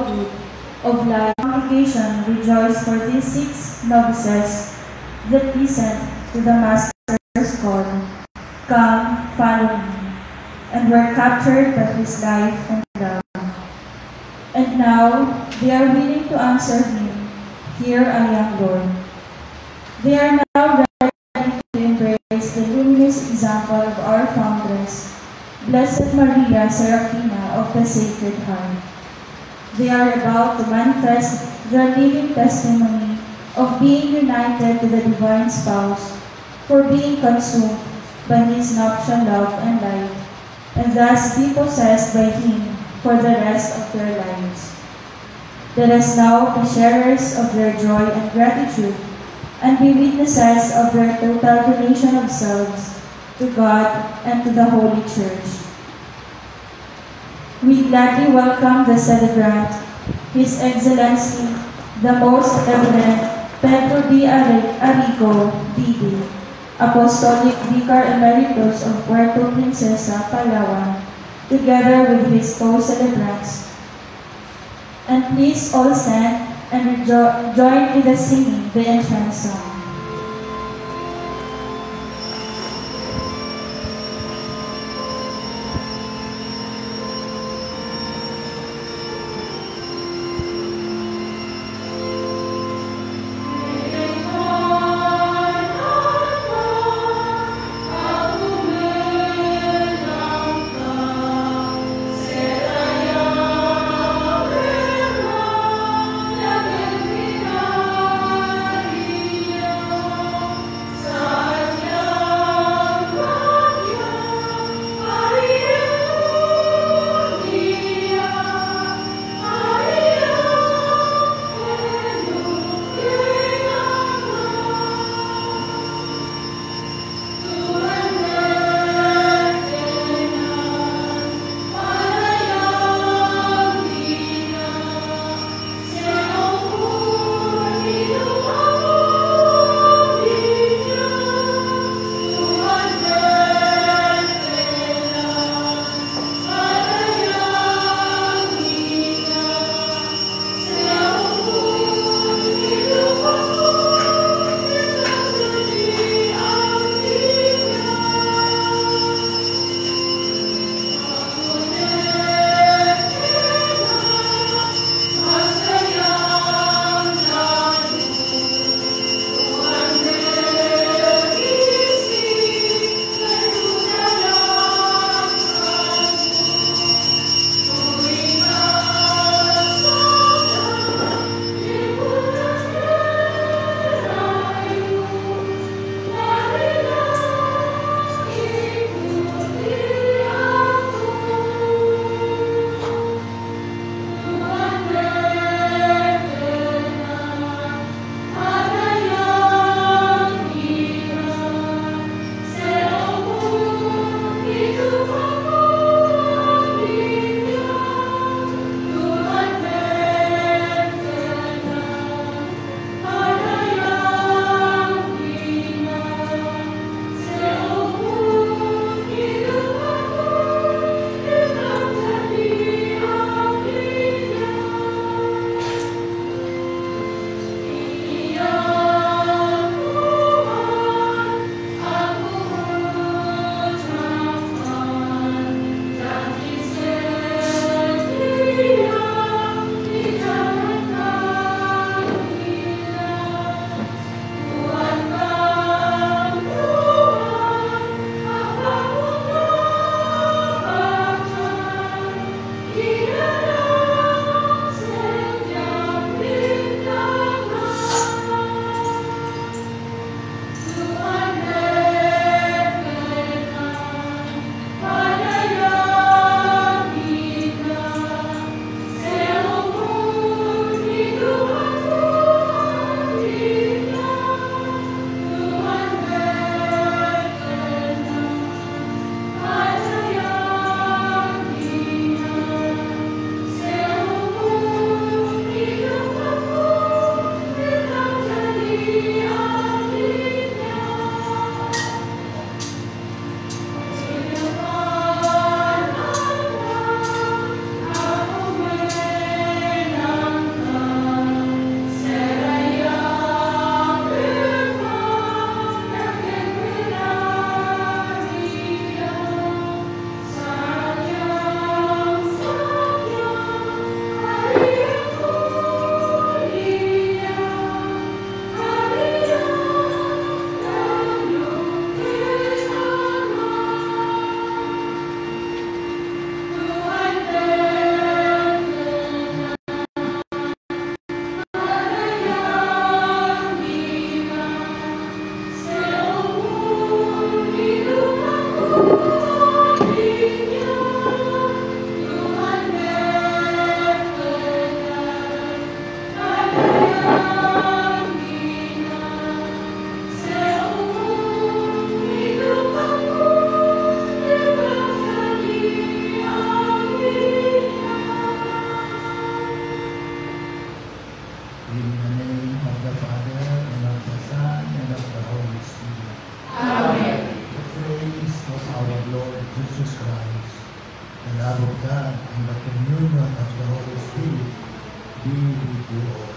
group of life congregation rejoiced for these 6 novices that listened to the Master's call, "Come, follow me," and were captured by his life and love. And now they are willing to answer him, "Here I am, Lord." They are now ready to embrace the luminous example of our foundress, Blessed Maria Serafina of the Sacred Heart. They are about to manifest their living testimony of being united to the Divine Spouse, for being consumed by His nuptial love and light, and thus be possessed by Him for the rest of their lives. Let us now be sharers of their joy and gratitude, and be witnesses of their total donation of selves to God and to the Holy Church. We gladly welcome the celebrant, His Excellency, the Most Reverend Pedro D. Arrigo, D.D., Apostolic Vicar Emeritus of Puerto Princesa, Palawan, together with his co-celebrants. And please all stand and join with the singing the entrance song. Yeah. In the name of the Father, and of the Son, and of the Holy Spirit. Amen. The praise of our Lord Jesus Christ, the love of God, and the communion of the Holy Spirit be with you all.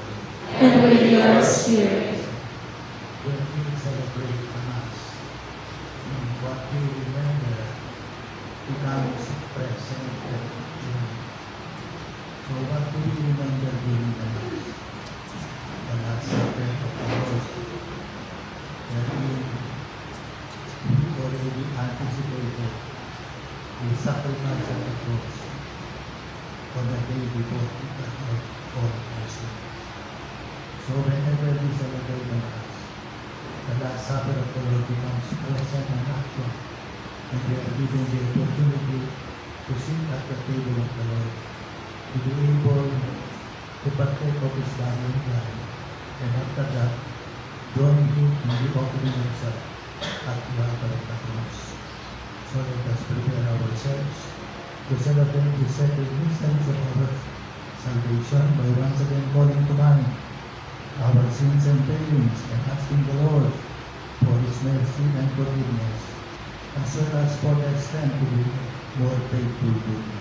And with your spirit. When we celebrate the Mass, in what we remember becomes present and true. So what do we remember during the Mass? The Last Supper of the Lord, that we already anticipated the sacrifice of the cross on the day before the Lord for our sin. So whenever we celebrate the Mass, the Last Supper of the Lord becomes present and actual, and we are given the opportunity to sit at the table of the Lord, to be able to partake of His body and blood, and after that, join Him in the offering Himself at the altar of the cross. So let us prepare ourselves to celebrate the sacred mysteries of our salvation by once again calling to mind our sins and failings and asking the Lord for His mercy and forgiveness, as well as for the strength to be more faithful to Him.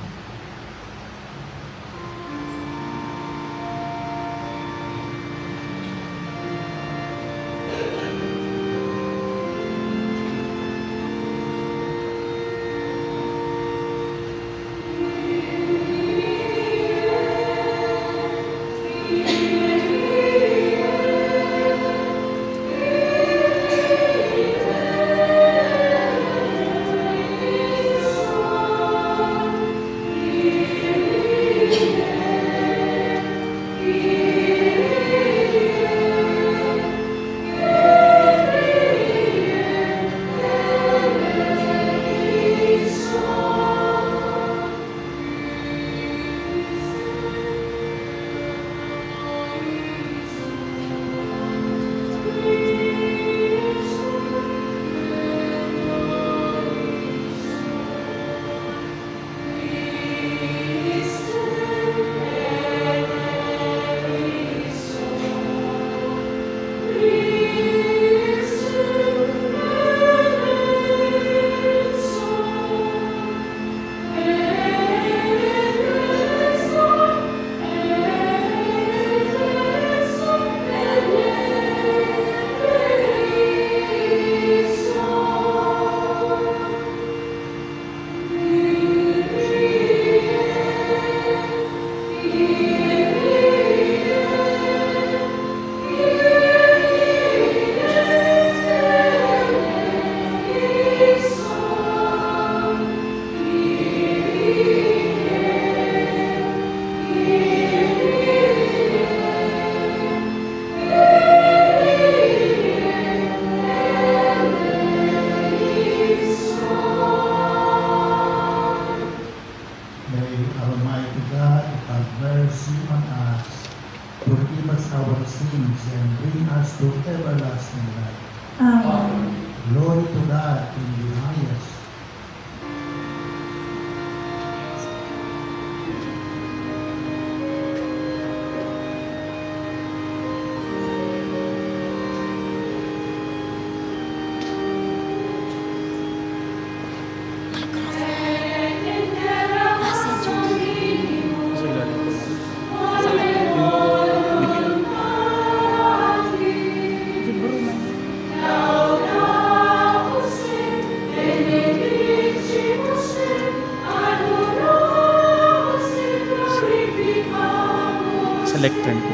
Selectron po.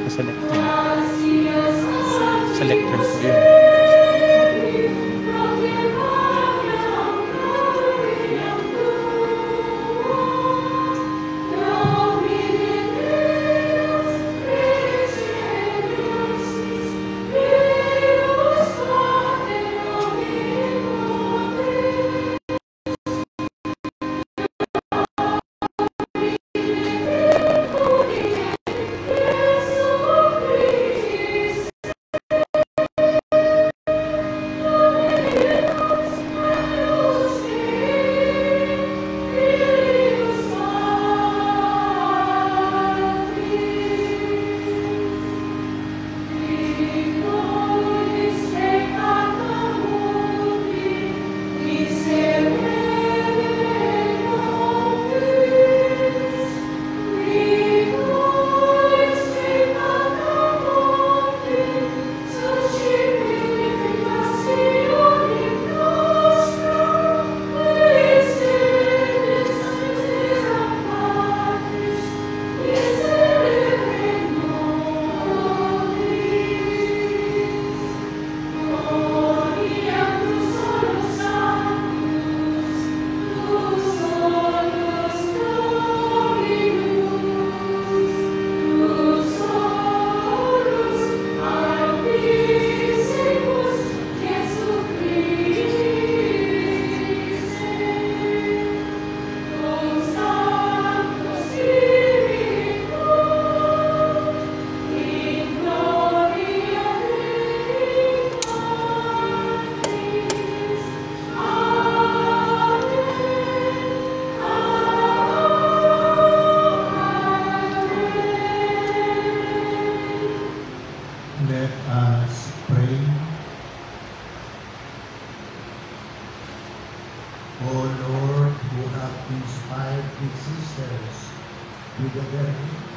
Selectron. Selectron po yun.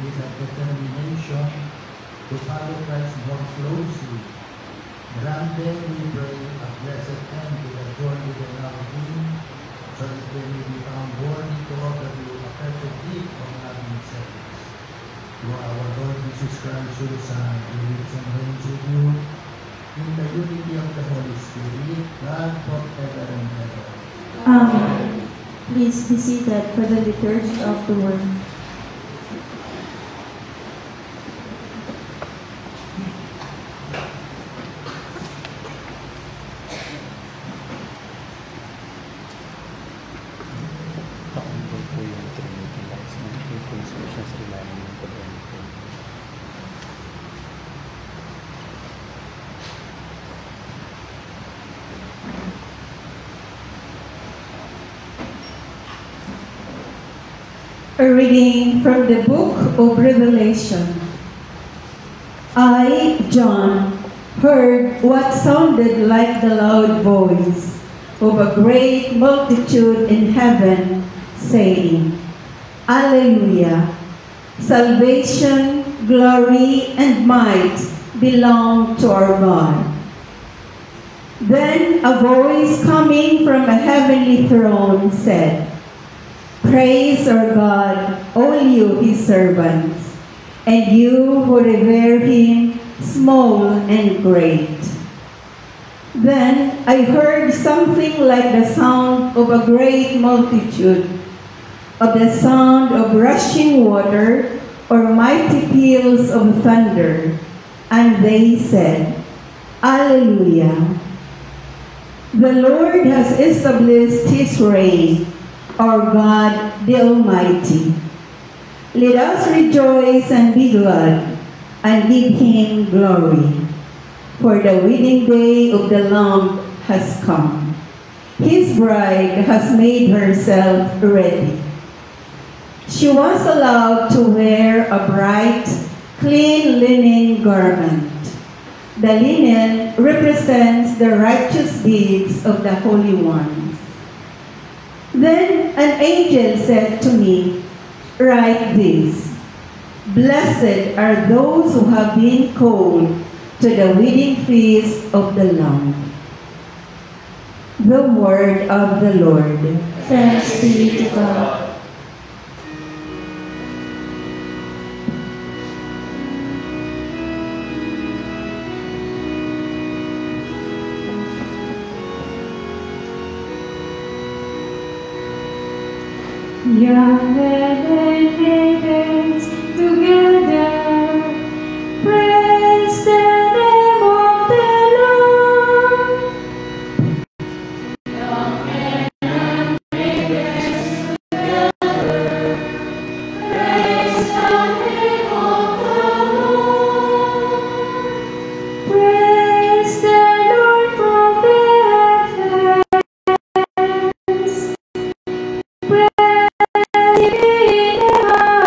with a determination to follow Christ more closely. Grant them, we pray, a blessed end to the journey they now begin, so that they may be found worthy to offer you a perfect gift of loving service. Through our Lord Jesus Christ, who lives and reigns with you, in the unity of the Holy Spirit, God forever and ever. Amen. Please be seated for the liturgy of the word. A reading from the book of Revelation. I, John, heard what sounded like the loud voice of a great multitude in heaven, saying, Alleluia! Salvation, glory, and might belong to our God. Then a voice coming from a heavenly throne said, Praise our God, all you his servants, and you who revere him, small and great. Then I heard something like the sound of a great multitude, of the sound of rushing water or mighty peals of thunder, and they said, Alleluia! The Lord has established his reign, our God the Almighty. Let us rejoice and be glad, and give him glory. For the wedding day of the Lamb has come. His bride has made herself ready. She was allowed to wear a bright, clean linen garment. The linen represents the righteous deeds of the holy ones. Then an angel said to me, Write this, Blessed are those who have been called to the wedding feast of the Lamb. The word of the Lord. Thanks be to God. Yahweh and heavens together, praise the name of the Lord. Yahweh and heavens together, praise the name of the Lord. Praise the Lord from the heavens. Praise Him in the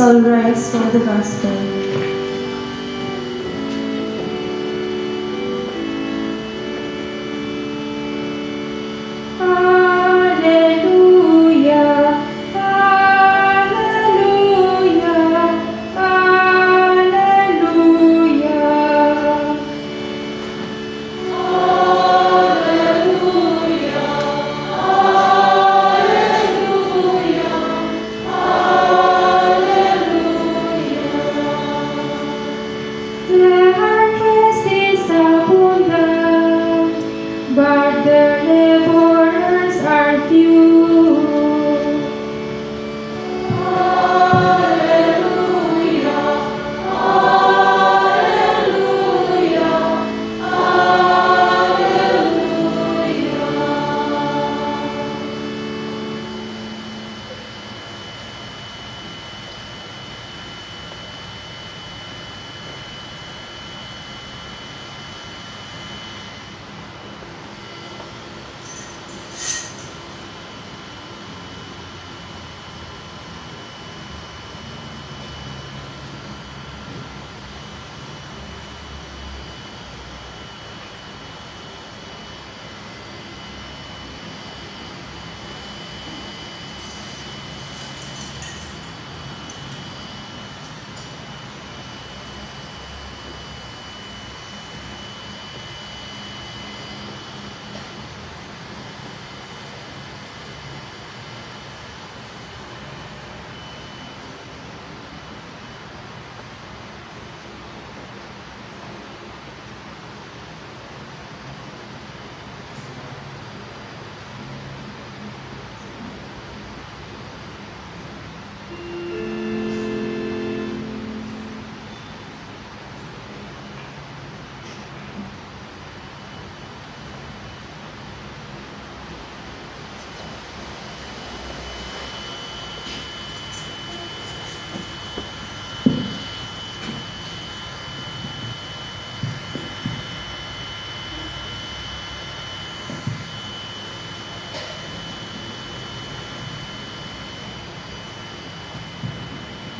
all rise for the gospel. Hallelujah, hallelujah, hallelujah. The harvest is abundant, but the laborers are few. Hallelujah, hallelujah,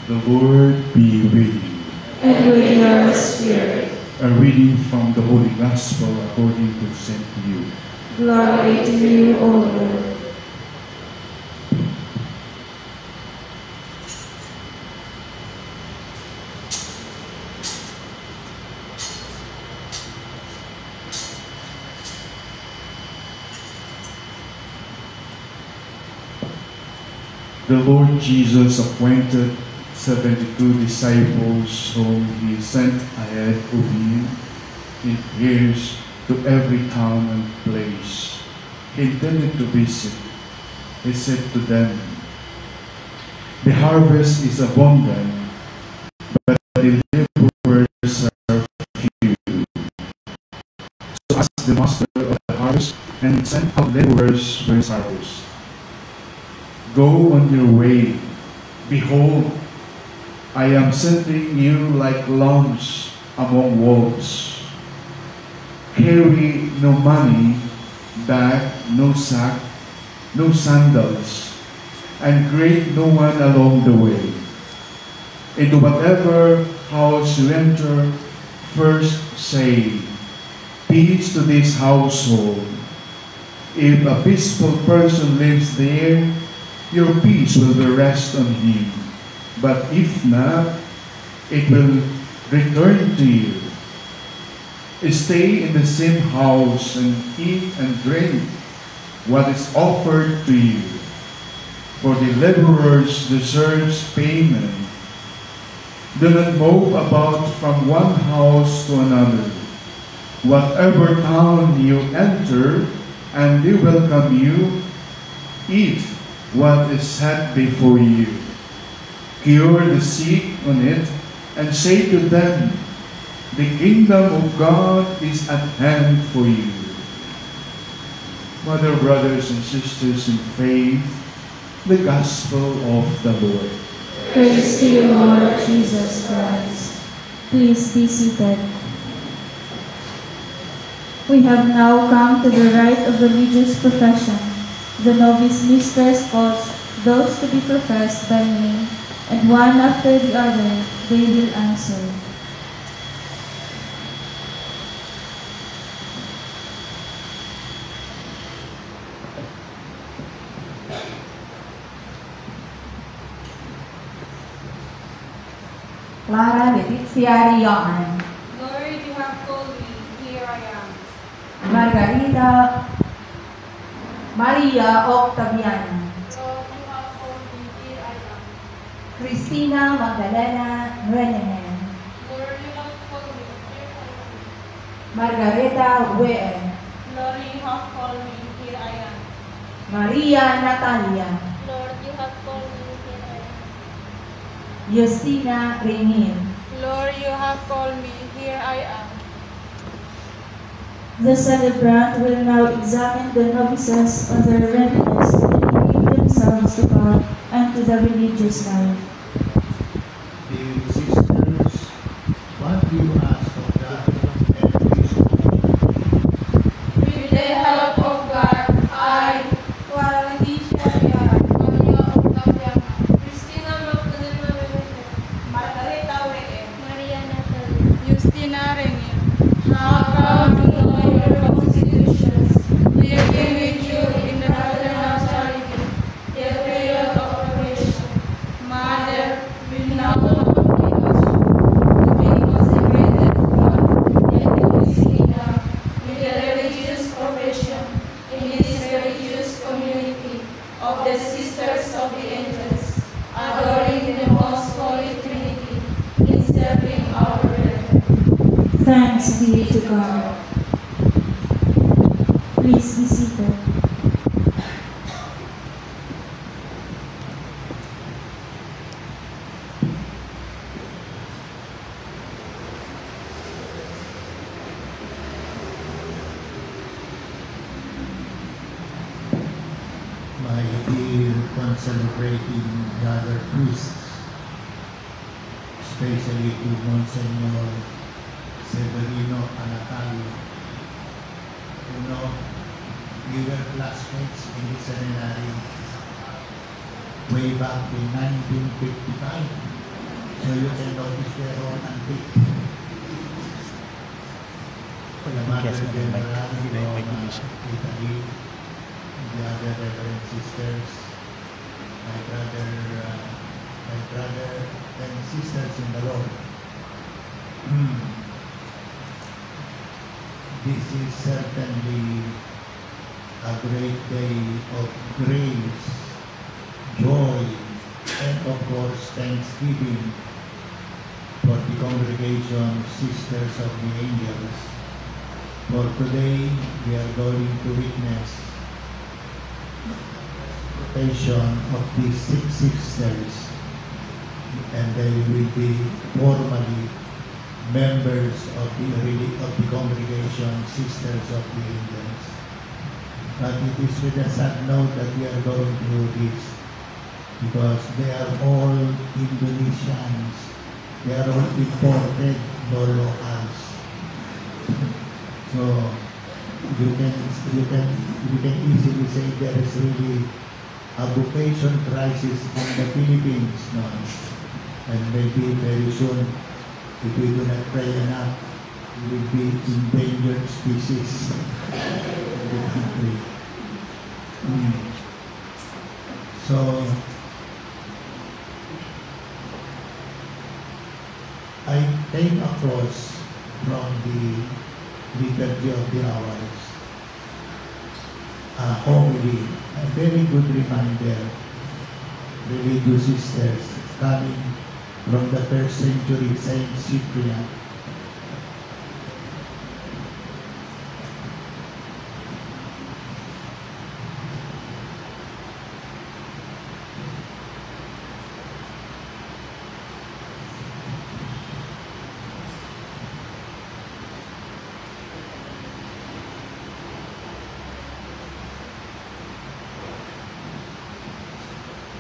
The Lord be with you. And with your spirit. A reading from the Holy Gospel according to St. Luke. Glory to you, O Lord. The Lord Jesus appointed 72 disciples whom he sent ahead of him in pairs to every town and place he intended to visit. He said to them, "The harvest is abundant, but the laborers are few. So ask the master of the harvest and send out laborers for his harvest. Go on your way. Behold, I am sending you like lambs among wolves. Carry no money, bag, no sack, no sandals, and greet no one along the way. Into whatever house you enter, first say, 'Peace to this household.' If a peaceful person lives there, your peace will rest on him. But if not, it will return to you. Stay in the same house and eat and drink what is offered to you, for the laborers deserves payment. Do not move about from one house to another. Whatever town you enter, and they welcome you, eat what is set before you. Cure the sick on it, and say to them, 'The kingdom of God is at hand for you.'" Mother, brothers, and sisters in faith, the Gospel of the Lord. Praise to you, Lord Jesus Christ. Please be seated. We have now come to the rite of religious profession. The novice mistress calls those to be professed by name And one after the other, they will answer, Clara Letizia Rioan, Lord, you have called me, here I am. Margarita Maria Octaviana, Lord, you have called me, here I am. Cristina Magdalena Renemen, Lord, you have called me, here I am. Margareta Ween, Lord, you have called me, here I am. Maria Natalia, Lord, you have called me, here I am. Justina Reynir, Lord, you have called me, here I am. the celebrant will now examine the novices on their readiness to give themselves to God and to the religious life. Dear sisters, what do you ask of God and please With the help of God, I, Clara Letizia Maria Octaviana, Cristina Magdalena Renemen, Margareta Ween, Maria Natalia, Justina Renier, have vowed to know your constitutions, living with you in the fraternal charity, the period of probation. Mother, will now accompany us to be consecrated to God and to His kingdom with the religious profession in this religious community of the Sisters of the Angels, adoring the most holy Trinity in serving our brethren. Thanks be to God. Please be seated. my dear concelebrating brother priests, especially to Monsignor Severino Anatolio. You know, we were classmates in the seminary way back in 1955. So you can notice their own antique. The Mother Yes, ma'am. General May- may from English. Italy, the other Reverend sisters, my brother and sisters in the Lord. This is certainly a great day of grace, joy, and of course thanksgiving for the congregation Sisters of the Angels. For today, we are going to witness the presentation of these 6 sisters, and they will be formally members of the congregation Sisters of the Angels. But it is with a sad note that we are going through this, because they are all Indonesians. They are all imported, no locals. So you can easily say there is really a vocation crisis in the Philippines now. And maybe very soon, if we do not pray enough, we will be endangered species in the country. So I came across from the Liturgy of the Hours a homily, a very good reminder, religious sisters coming from the 1st century Saint Cyprian.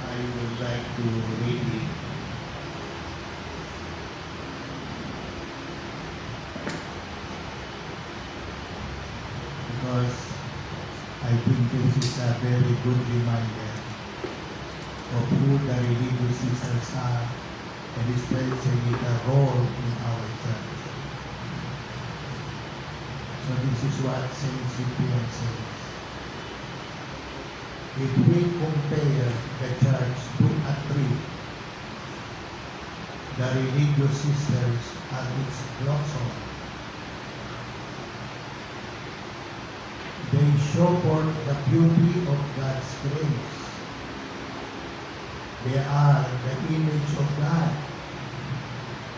I would like to read it. Because I think this is a very good reminder of who the religious sisters are and especially the role in our church. So this is what Saint Cyprian says. If we compare the church to a tree, the religious sisters are its blossom. They show forth the beauty of God's grace. They are the image of God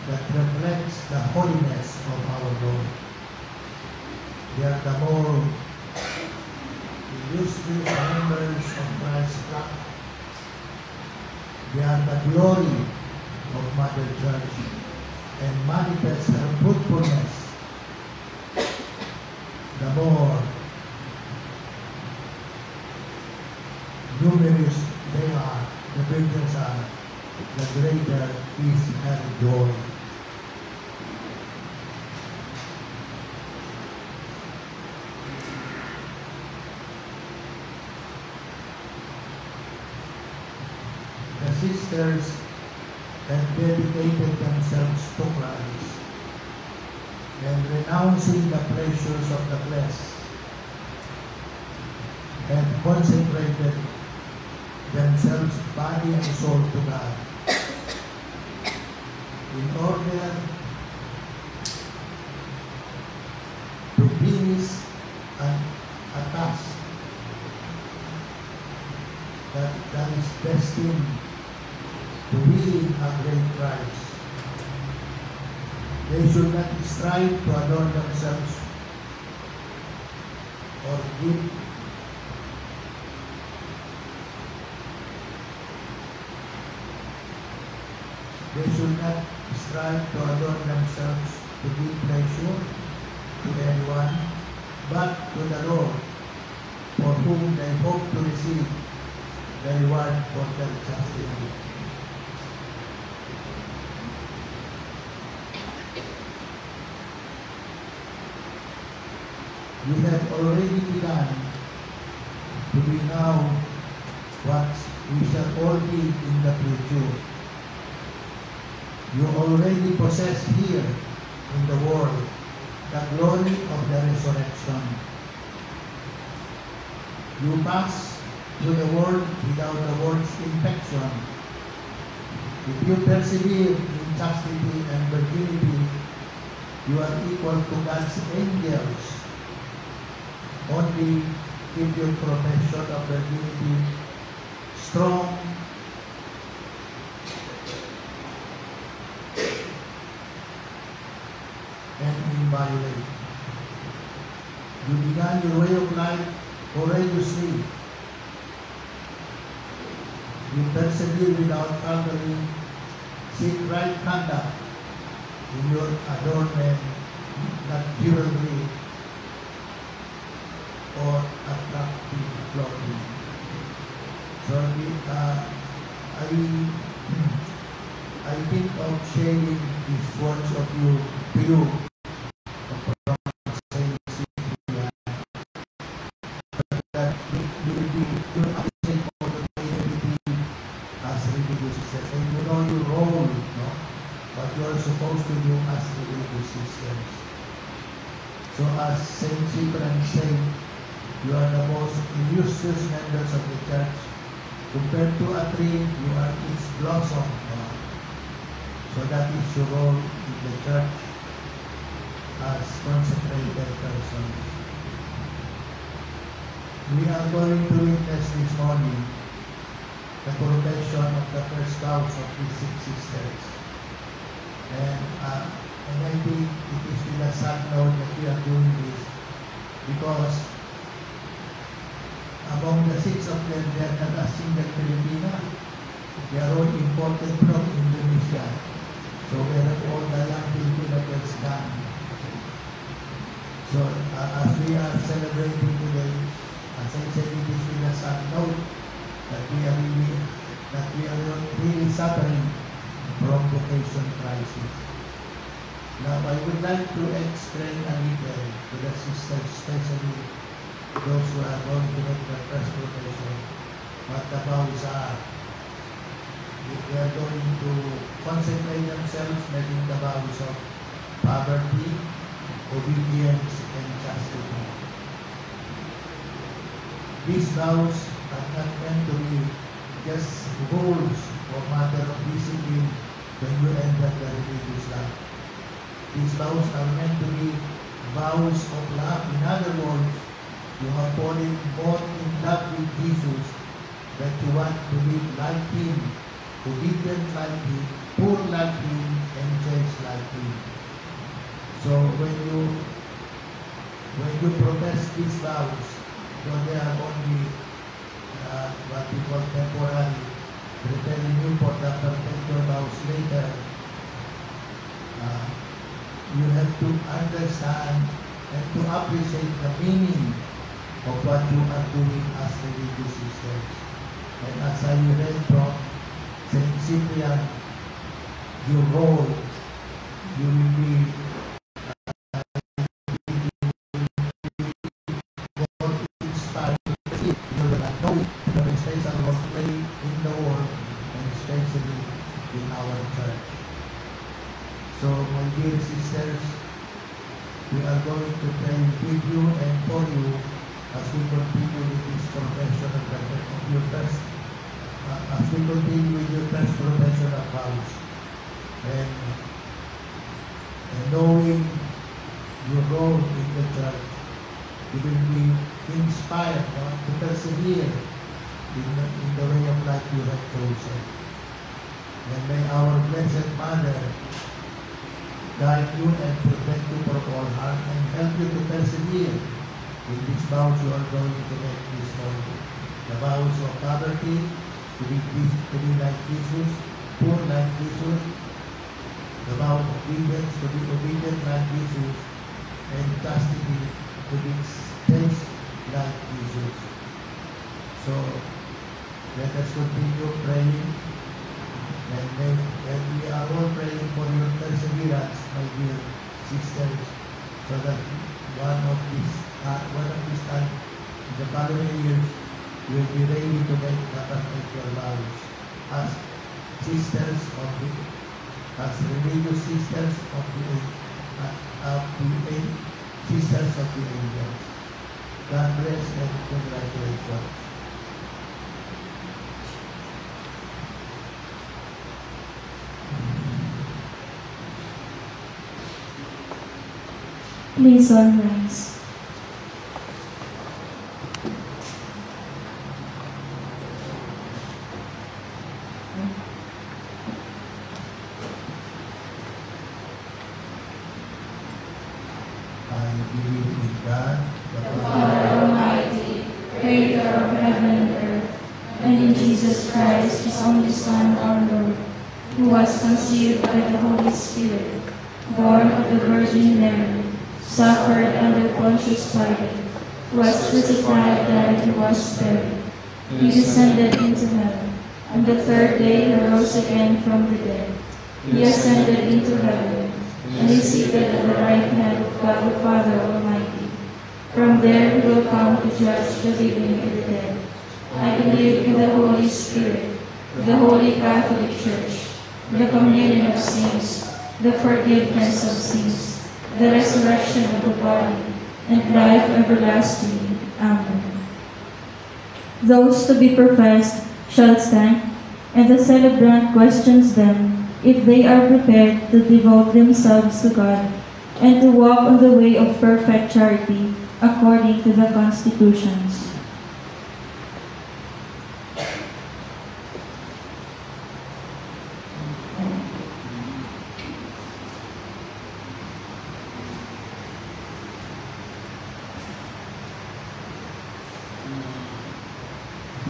that reflects the holiness of our Lord. They are the more illustrious members of Christ's flock. They are the glory of Mother Church and manifest her fruitfulness. The more numerous they are, the virgins are, the greater is her joy. The sisters have dedicated themselves to Christ and renouncing the pleasures of the flesh have consecrated themselves body and soul to God in order to finish a task that is destined to be a great prize. They should not strive to adorn themselves or give themselves to give pleasure to anyone, but to the Lord, for whom they hope to receive the reward for their chastity. You have already begun to be now what we shall all be in the future. You already possess here in the world the glory of the resurrection. You pass through the world without the world's infection. If you persevere in chastity and virginity, you are equal to God's angels. Only keep your profession of virginity strong and inviolate. You began your way of life courageously. You persevere without faltering, seek right conduct in your adornment, not jewelry or attractive clothing. So I think of sharing these words of you to you from Saint Cyprian, that you will be absent of the nativity as religious sisters. And you know your role, no? What you are supposed to do as religious sisters. So as Saint Cyprian said, you are the most illustrious members of the church. Compared to a tree, you are its blossom. So that is your role in the church as consecrated persons. We are going to witness this morning the coronation of the first spouse of these 6 sisters. And I think it is with a sad note that we are doing this because among the 6 of them, they are not a single Filipina. They are all imported from Indonesia. So we have all the young people that has done. So as we are celebrating today, as I said, it is with a sad note that we are really suffering from vocation crisis. Now I would like to explain a little to the sisters, especially those who are going to make their first vocation, what the vows are. they are going to consecrate themselves, making the vows of poverty, obedience, and chastity. These vows are not meant to be just rules or matter of discipline when you enter the religious life. These vows are meant to be vows of love. In other words, you have fallen more in love with Jesus that you want to live like Him, obedient like Him, poor like Him, and just like Him. So when you profess these vows, though they are only what we call temporary, preparing you for the perpetual vows later, you have to understand and to appreciate the meaning of what you are doing as religious sisters. And as I read from St. Cyprian, your role, you will be more inspired. You will know the special role play in the world and especially in our church. So, my dear sisters, we are going to pray with you and for you as we continue with this profession of your first, as we continue with your first profession of vows. And knowing your role in the church, you will be inspired to persevere in the way of life you have chosen. And may our Blessed Mother guide you and protect you from all harm and help you to persevere in these vows you are going to make this morning. The vows of poverty, to be like Jesus, poor like Jesus, the vow of obedience, to be obedient like Jesus, and chastity, to be chaste like Jesus. So, let us continue praying, and we are all praying for your perseverance, my dear sisters, so that one of these time, in the following years, you will be ready to make the perpetual vows as sisters of as religious sisters of the sisters of the angels. God bless and congratulations. Please all rise. I believe in God, the Father Almighty, creator of heaven and earth, and in Jesus Christ, His only Son, our Lord, who was conceived by the Holy Spirit, born of the Virgin Mary, suffered under Pontius Pilate, was crucified, died, and was buried. He descended into heaven, and the third day He rose again from the dead. He ascended into heaven, and is seated at the right hand of God the Father Almighty. From there He will come to judge the living and the dead. I believe in the Holy Spirit, the Holy Catholic Church, the communion of saints, the forgiveness of sins, the resurrection of the body, and life everlasting. Amen. Those to be professed shall stand, and the celebrant questions them if they are prepared to devote themselves to God and to walk on the way of perfect charity according to the constitutions.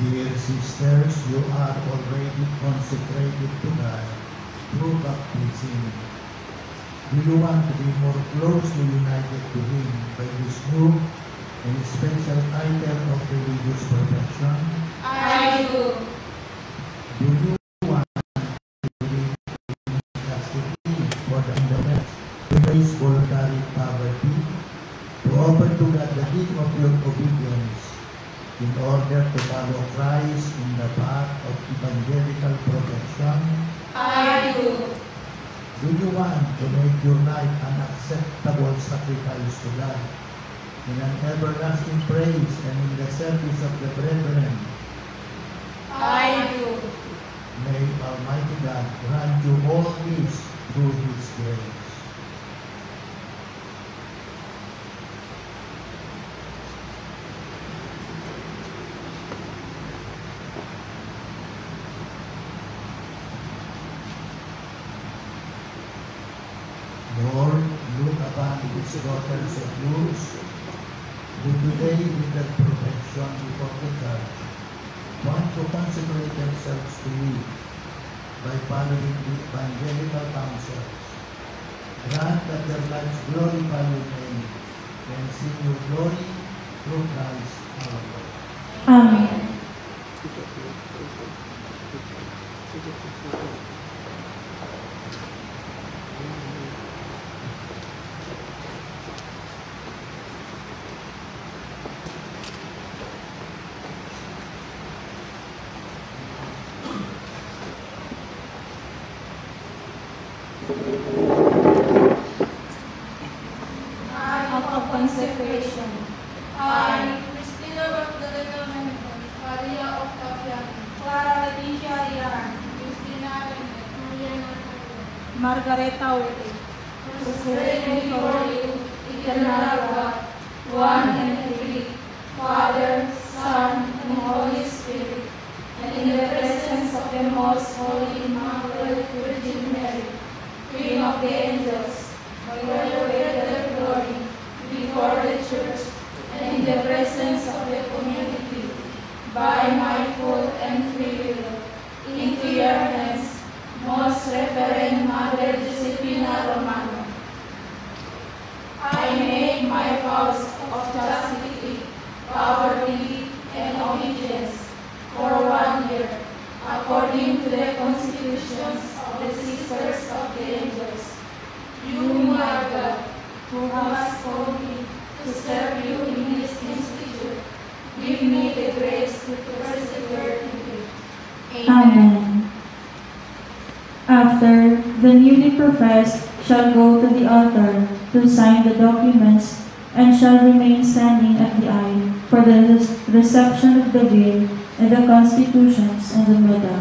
Dear sisters, you are already consecrated to God through baptism. Do you want to be more closely united to Him by this new and special title of religious profession? I do. Do you want to live in chastity for the endowment, to raise voluntary poverty, to offer to God the gift of your obedience, in order to follow Christ in the path of evangelical progression? I do. Do you want to make your life an acceptable sacrifice to God, in an everlasting praise and in the service of the brethren? I do. May Almighty God grant you all this through His grace. Lord, look upon these daughters of yours, who today with their perfection before the church want to consecrate themselves to you by following the evangelical counsels. Grant that their lives glorify your name and sing your glory through Christ our Lord. Amen. Act of consecration. I, Cristina Magdalena Menendez, Maria Octavia, Clara Leticia Iran, Justina Menendez, Maria Natalia, Margareta Uli. who pray before you, eternal God, one and three, Father, Son, and Holy Spirit, and in the presence of the Most Holy Immaculate Virgin Mary, Queen of the angels, by your greater glory, before the Church, and in the presence of the community, by my full and free will, into your hands, Most Reverend Mother Josefina Romano. I make my vows of chastity, poverty, and obedience for 1 year, according to the constitutions of the Sisters of the Angels. You, my God, who has called me to serve you in this institute, give me the grace to persevere in it. Amen. After, the newly professed shall go to the altar to sign the documents and shall remain standing at the aisle for the reception of the veil and the constitutions and the medal.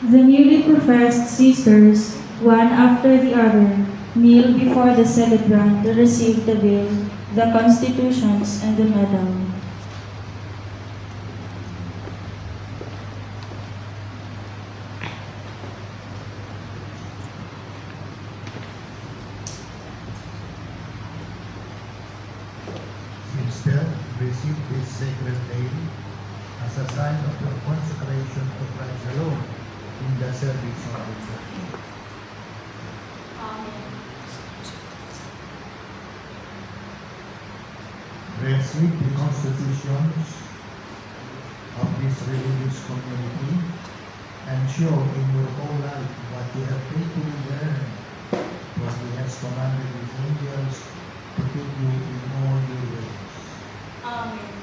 The newly professed sisters, one after the other, kneel before the celebrant to receive the veil, the constitutions, and the medal. Sister, receive this sacred veil as a sign of your consecration to Christ alone in the service of the Church. Amen. Receive the constitutions of the this religious community and show in your whole life what you have faithfully learned, what He has commanded His angels to keep you in all your ways. Amen.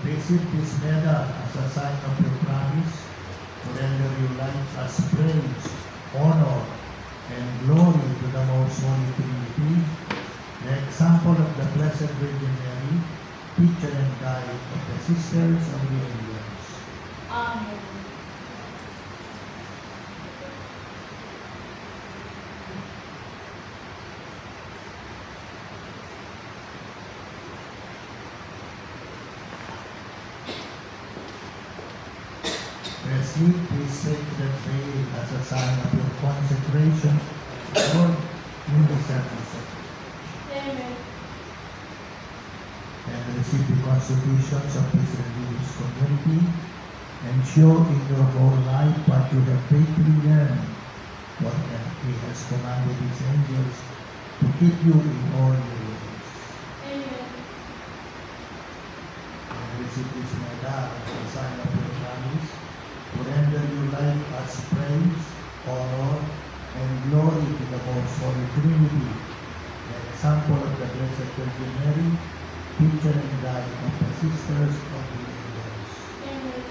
Receive this medal as a sign of your promise to render your life as praise, honor, and glory to the Most Holy Trinity, the example of the Blessed Virgin Mary, teacher and guide of the Sisters of the Angels. Amen. Receive this sacred veil as a sign of your consecration, Lord, in the service of Amen. and receive the constitutions of this religious community and show in your whole life what you have faithfully learned, what He has commanded His angels to keep you in all your ways. Amen. And receive this medal as a sign of your promise to render your life as praise, honor, and glory to the Most Holy Trinity, the example of the Blessed Virgin Mary, teacher and guide of the Sisters of the Angels. Amen.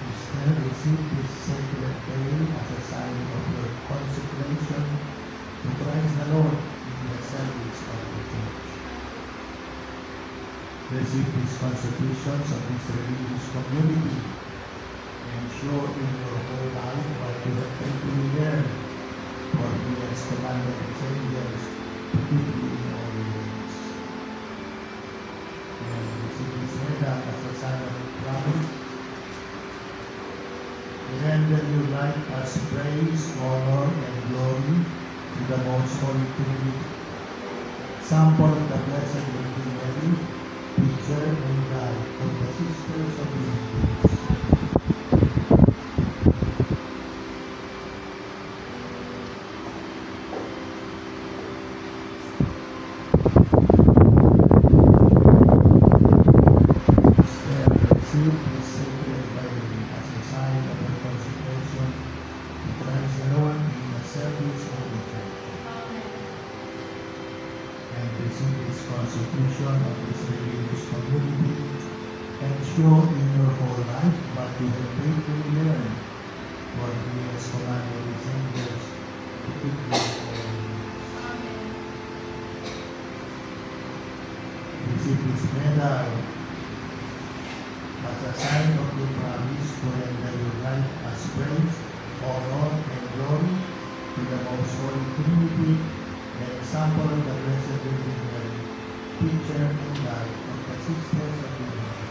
Sister, receive this sacred veil as a sign of your consecration to Christ the Lord in the service of the Church. Receive these constitutions of this religious community and show in your whole life what you have faithfully learned, for He has commanded His angels to keep you in all your ways. And receive this medal as a sign of promise to render your life as praise, honor, and glory to the Most Holy Trinity, example of the Blessed Virgin Mary, teacher and guide of the Sisters of the Angels. Receive this sacred veil as a sign of your consecration to Christ the Lord in the service of the Church. And receive this constitution of this religious community and show in your whole life what you have faithfully learned, for He has commanded His angels to keep you in all your ways. Receive this medal as a sign of your promise to render your life as praise, honor, and glory to the Most Holy Trinity, the example of the Blessed Virgin Mary, teacher and guide of the Sisters of the Angels.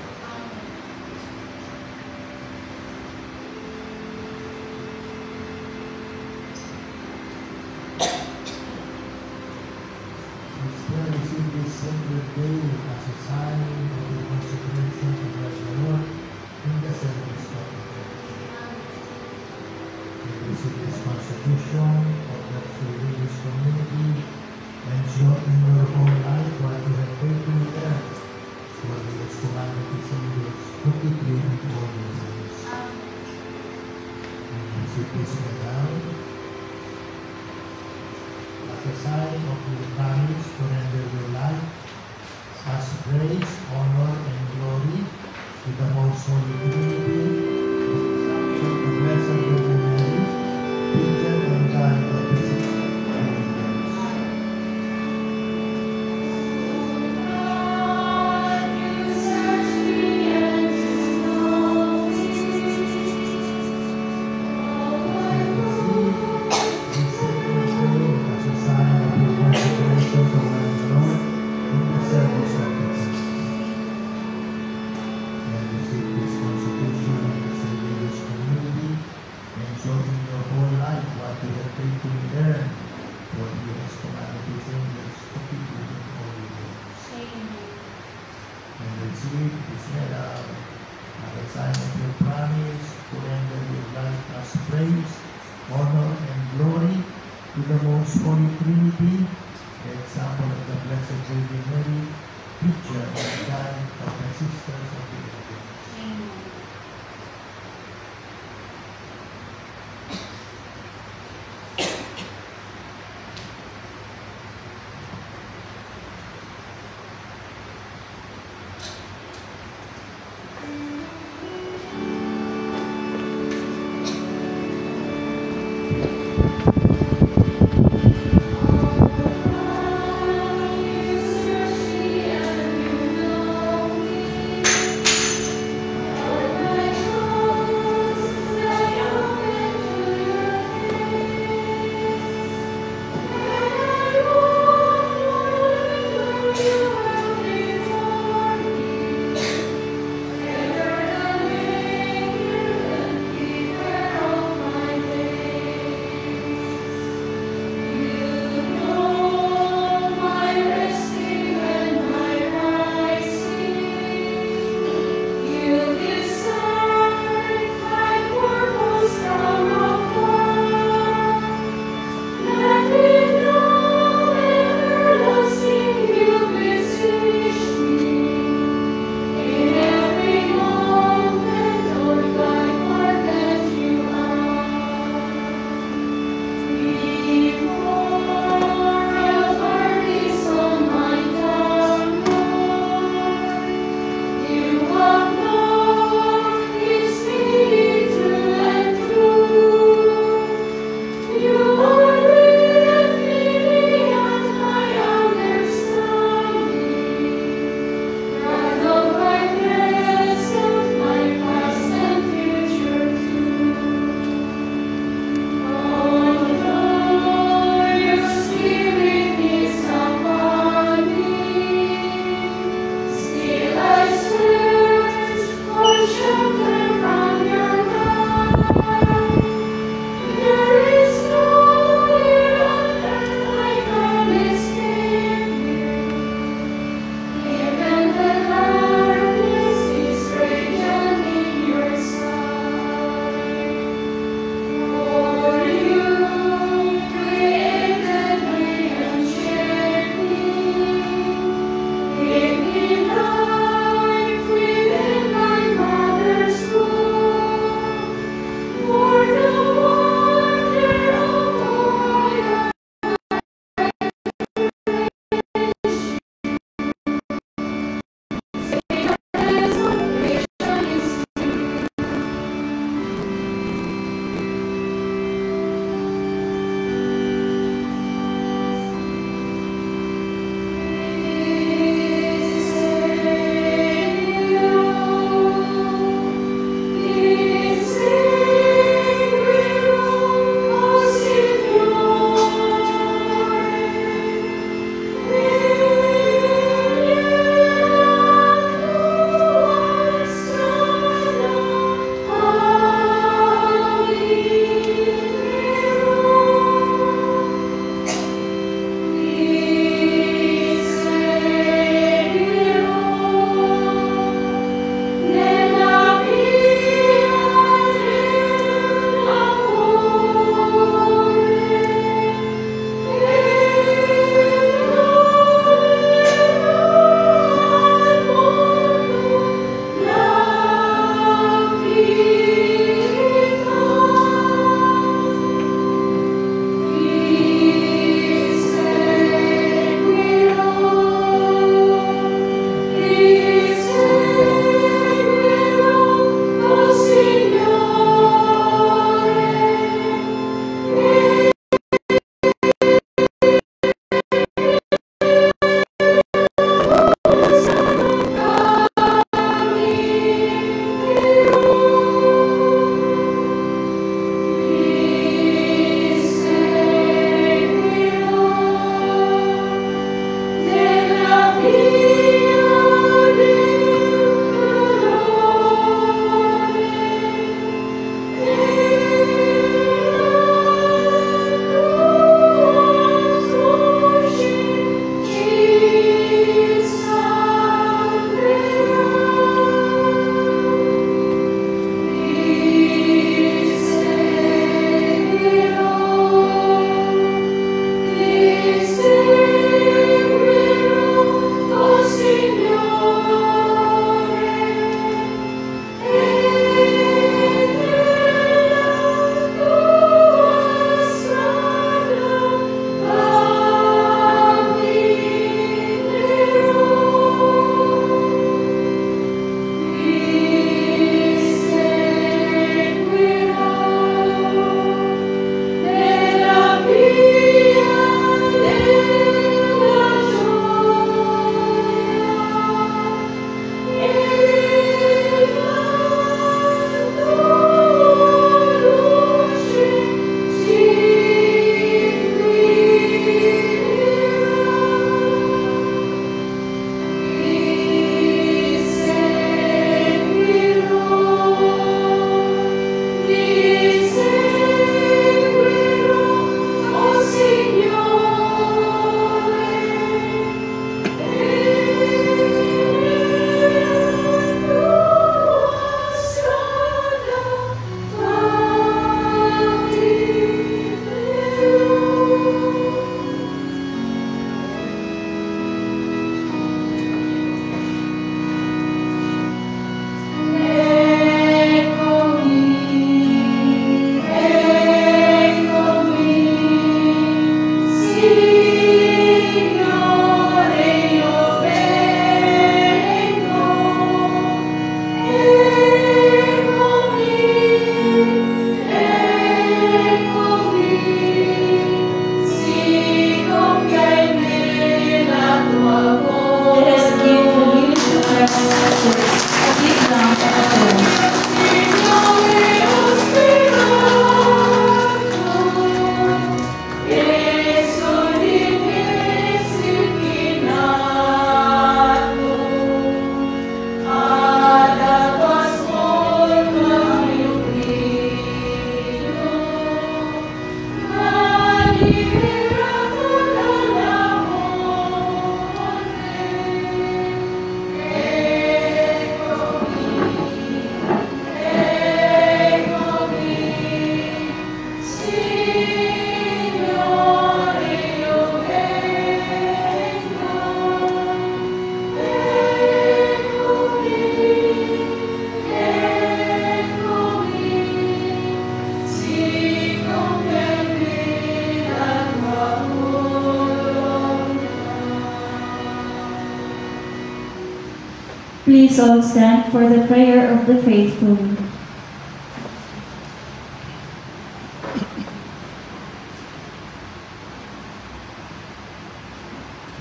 Sister, receive this sacred veil as a sign of your consecration to Christ the Lord in the service of the Church. And receive this constitution of the religious community and show in your whole life what you have faithfully learned, for He has commanded His angels to keep you in all your ways. And receive this medal as a sign of your promise to render your life as praise, honor, and glory to the Most Holy Trinity, the Blessed Virgin Mary, teacher and guide of the Sisters of the Angels. Kapit lang patapos. Please all stand for the prayer of the faithful.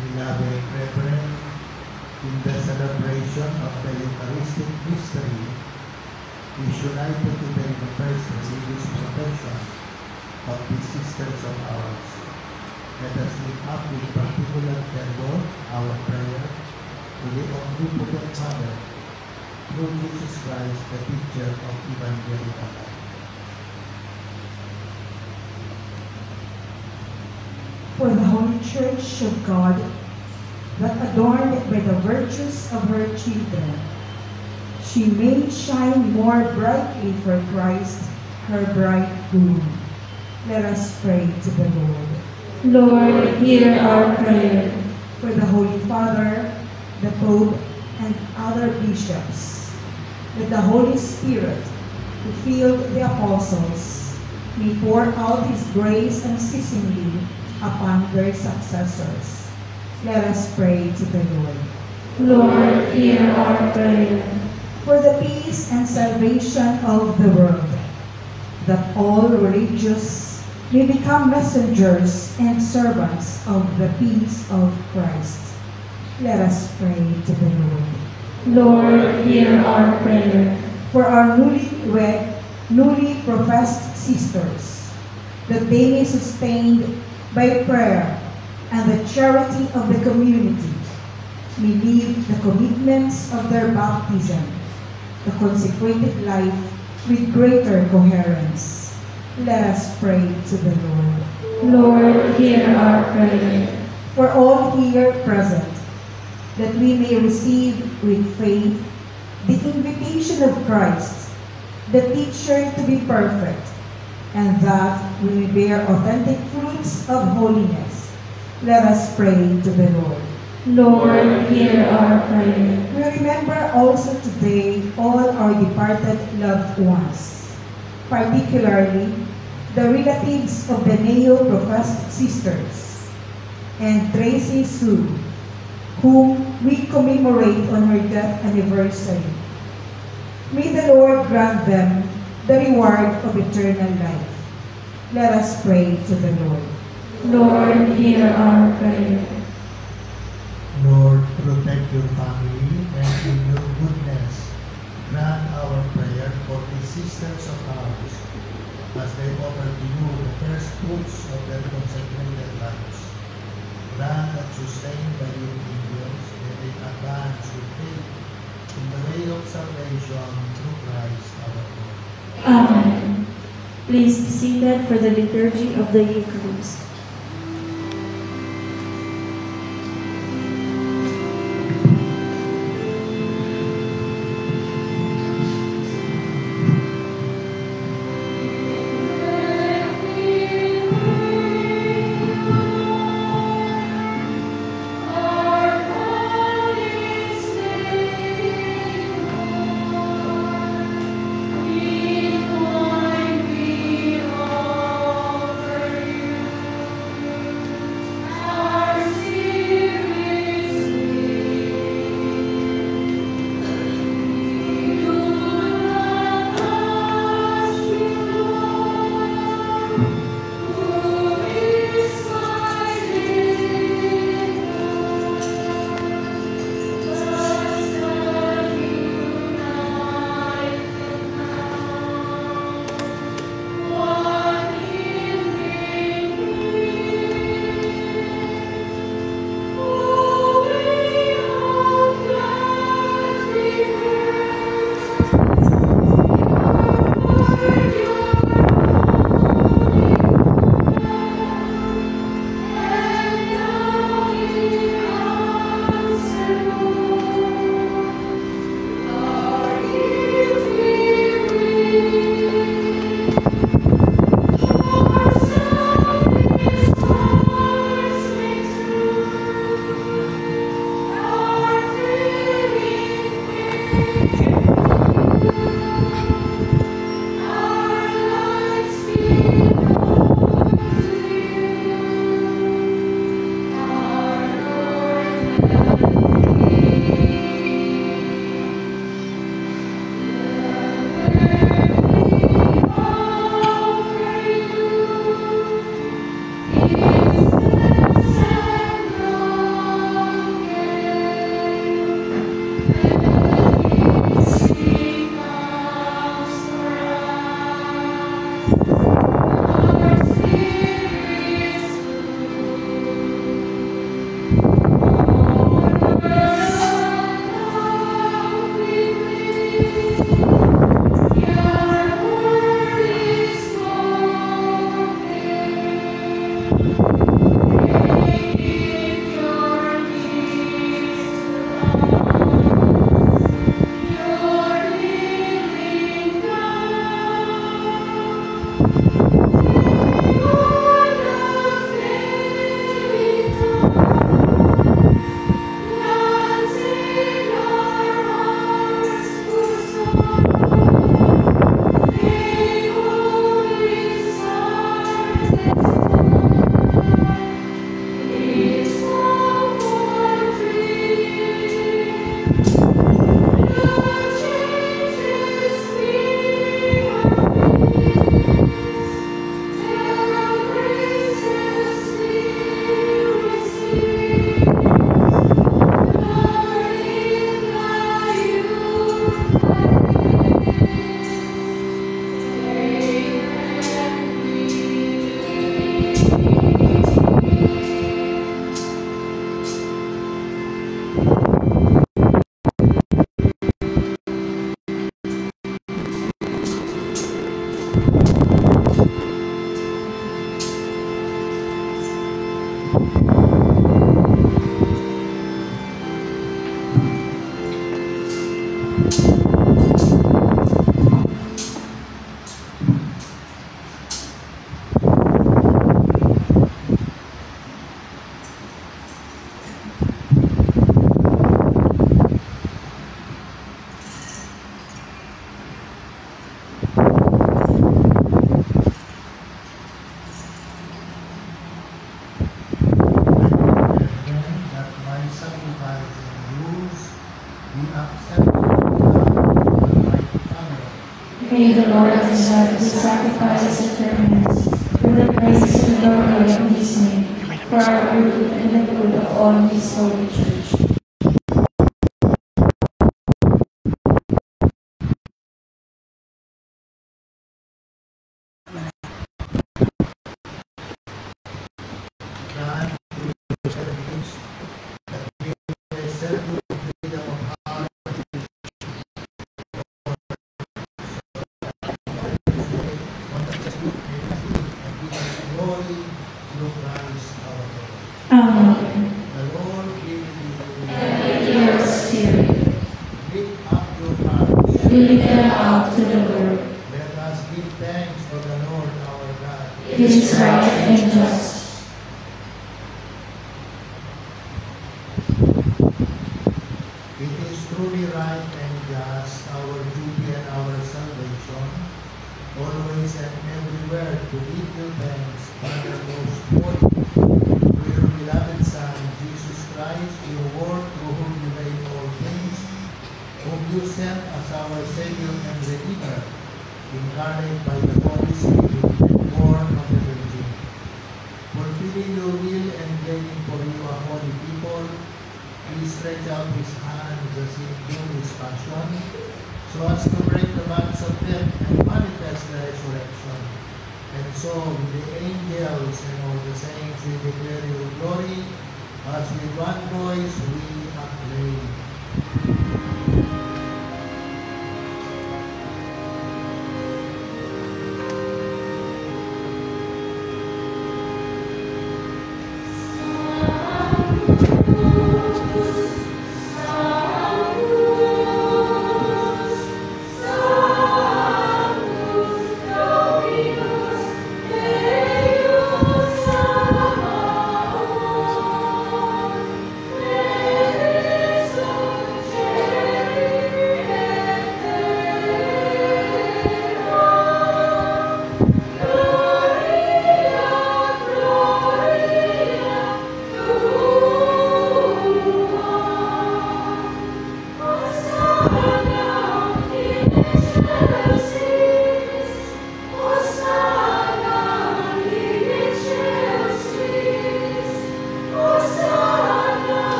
Beloved brethren, in the celebration of the Eucharistic mystery, we should unite to make the first religious profession of these sisters of ours. Let us lift up with particular fervor our prayer to the Omnipotent Mother, through Jesus Christ, the teacher of evangelical life. For the Holy Church of God, that adorned by the virtues of her children, she may shine more brightly for Christ, her bridegroom. Let us pray to the Lord. Lord, hear our prayer. For the Holy Father, the Pope, and other bishops, that the Holy Spirit, who filled the apostles, may pour out his grace unceasingly upon their successors. Let us pray to the Lord. Lord, hear our prayer. For the peace and salvation of the world, that all religious may become messengers and servants of the peace of Christ. Let us pray to the Lord. Lord, hear our prayer. For our newly professed sisters, that they may sustained by prayer and the charity of the community, may live the commitments of their baptism, the consecrated life with greater coherence. Let us pray to the Lord. Lord, hear our prayer. For all here present, that we may receive with faith the invitation of Christ, the teacher to be perfect, and that we may bear authentic fruits of holiness. Let us pray to the Lord. Lord, hear our prayer. We remember also today all our departed loved ones, particularly the relatives of the neo-professed sisters, and Tracy Sue, whom we commemorate on her death anniversary. May the Lord grant them the reward of eternal life. Let us pray to the Lord. Lord, hear our prayer. Lord, protect your family, and in your goodness, grant our prayer for the sisters of ours, as they offer to you the first fruits of their consecrated lives. Grant that sustained by your angels, they may advance with faith in the way of salvation through Christ our Lord. Amen. Please be seated for the liturgy of the Eucharist. That my sacrifice and yours be acceptable to Almighty Father. May the Lord accept the sacrifice of your hands for the praise and glory of his name, for our good and the good of all his holy church. God, who is service, that we may serve you with freedom of heart on the Facebook and give us glory through Christ our Lord. Amen. The Lord be with you. And with your spirit, Lift up your hearts. we lift them up to the Lord. Let us give thanks to the Lord our God. It is right and just. It is truly right and just, our duty and our salvation, always and everywhere to give you thanks, Father most holy, to your beloved Son, Jesus Christ, your word through whom you made all things, whom you sent as our Savior and Redeemer, incarnate by the Holy Spirit and born of the Virgin. Fulfilling your will and gaining for you a holy people, he stretched out his hands as he knew his passion, so as to break the bands of death and manifest the resurrection. And so, with the angels and all the saints, we declare your glory, as with one voice we acclaim.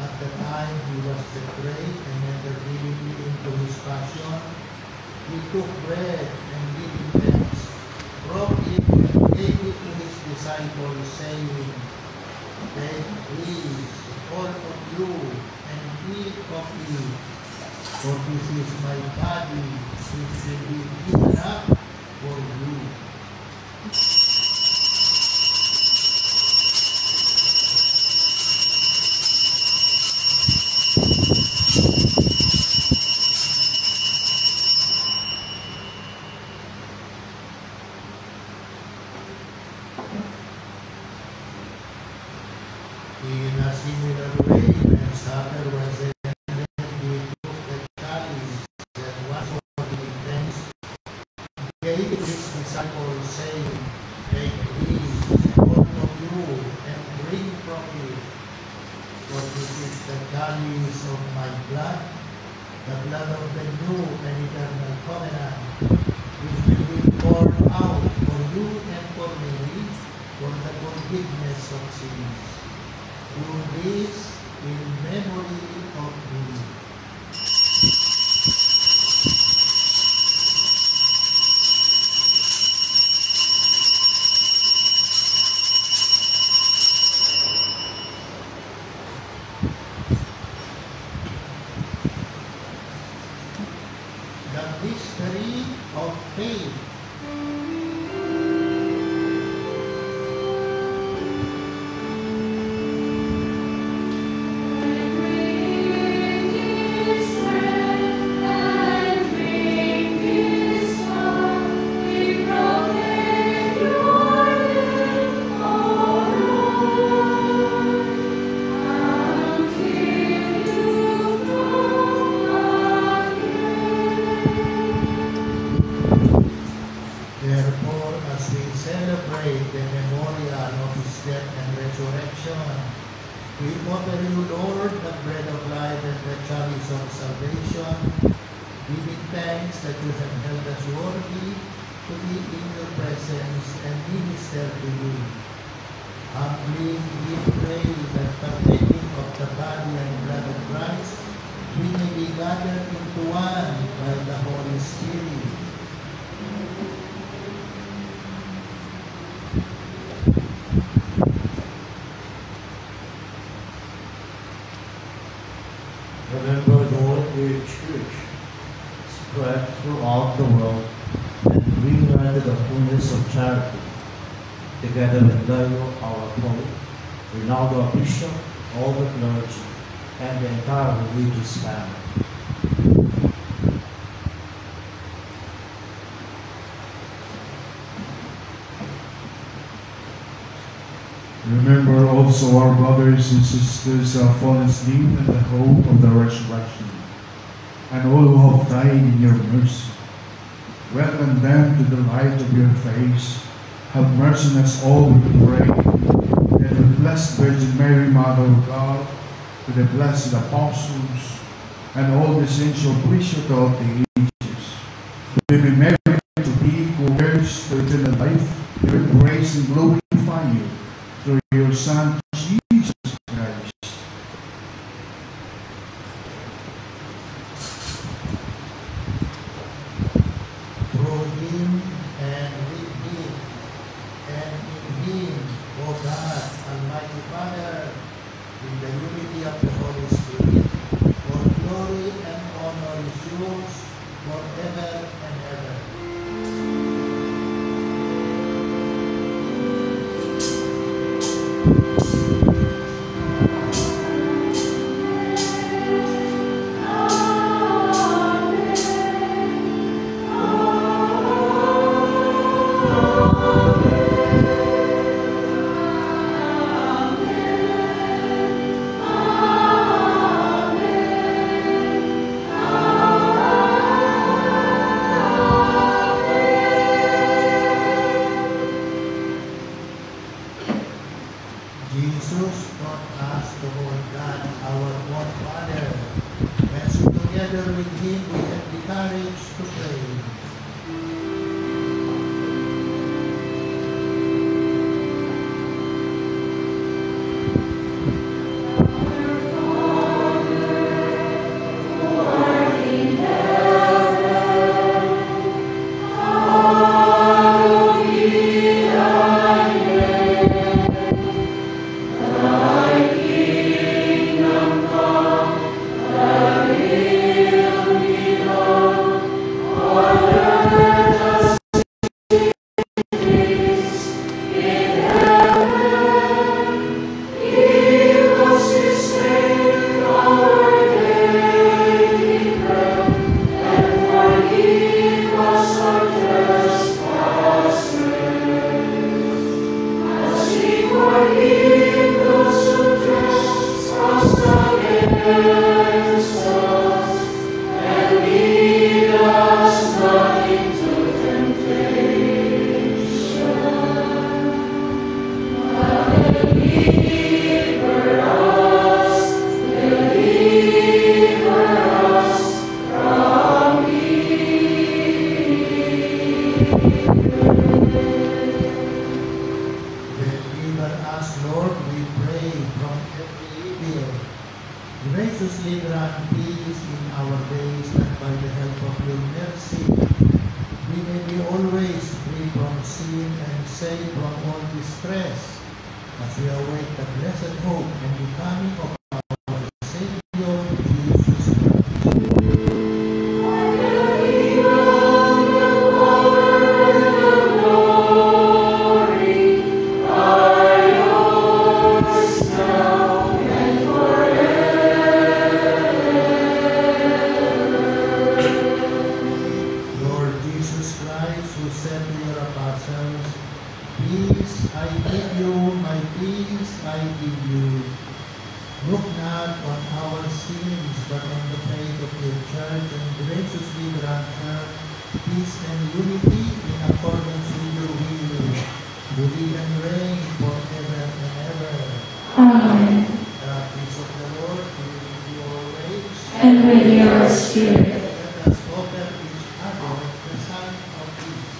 At the time he was betrayed and entered willingly took bread and giving thanks, broke it and gave it to his disciples, saying, "Take this, all of you, and eat of it, for this is my body, which will be given up for you." In a similar way, when supper was ended, he took the chalice and once more giving thanks, gave it to his disciples, saying, "Take this, all of you, and drink from it, for this is the chalice of my blood, the blood of the new and eternal covenant, which will be poured out for you and for many, for the forgiveness of sins. Do this in memory of me." The mystery of faith. Therefore, as we celebrate the memorial of his death and resurrection, we offer you, Lord, the bread of life and the chalice of salvation, giving thanks that you have held us worthy to be in your presence and minister to you. Humbly we pray that partaking of the body and blood of Christ, we may be gathered into one by the Holy Spirit. Remember, Lord, your church spread throughout the world and bring her to the fullness of charity, together with Leo, our Pope, Rinaldo, our Bishop, all the clergy, and the entire religious family. Remember also our brothers and sisters who have fallen asleep in the hope of the resurrection, and all who have died in your mercy. Welcome them to the light of your face. Have mercy on us all, we pray, and with blessed Virgin Mary, Mother of God, with the blessed apostles, and all the saints of priesthood of the ages, we be married to be who heirs to eternal life, we praise and glorify you through your Son, Jesus Christ. Through him and with him and in him, O God, Almighty Father, in the unity of the Holy Spirit, all glory and honor is yours forever and ever. Jesus taught us to hold God, our one Father, and so together with him we have the courage to pray. sin and saved from all distress, as we await the blessed hope and the coming of our Savior Jesus Christ. Lord Jesus Christ, who said to your apostles, "Peace I give you, my peace I give you." Look not on our sins, but on the faith of your church, and graciously grant her peace and unity in accordance with your will, who live and reign forever and ever. Amen. The peace of the Lord be with you always. And with your spirit. Let us offer each other the sign of peace.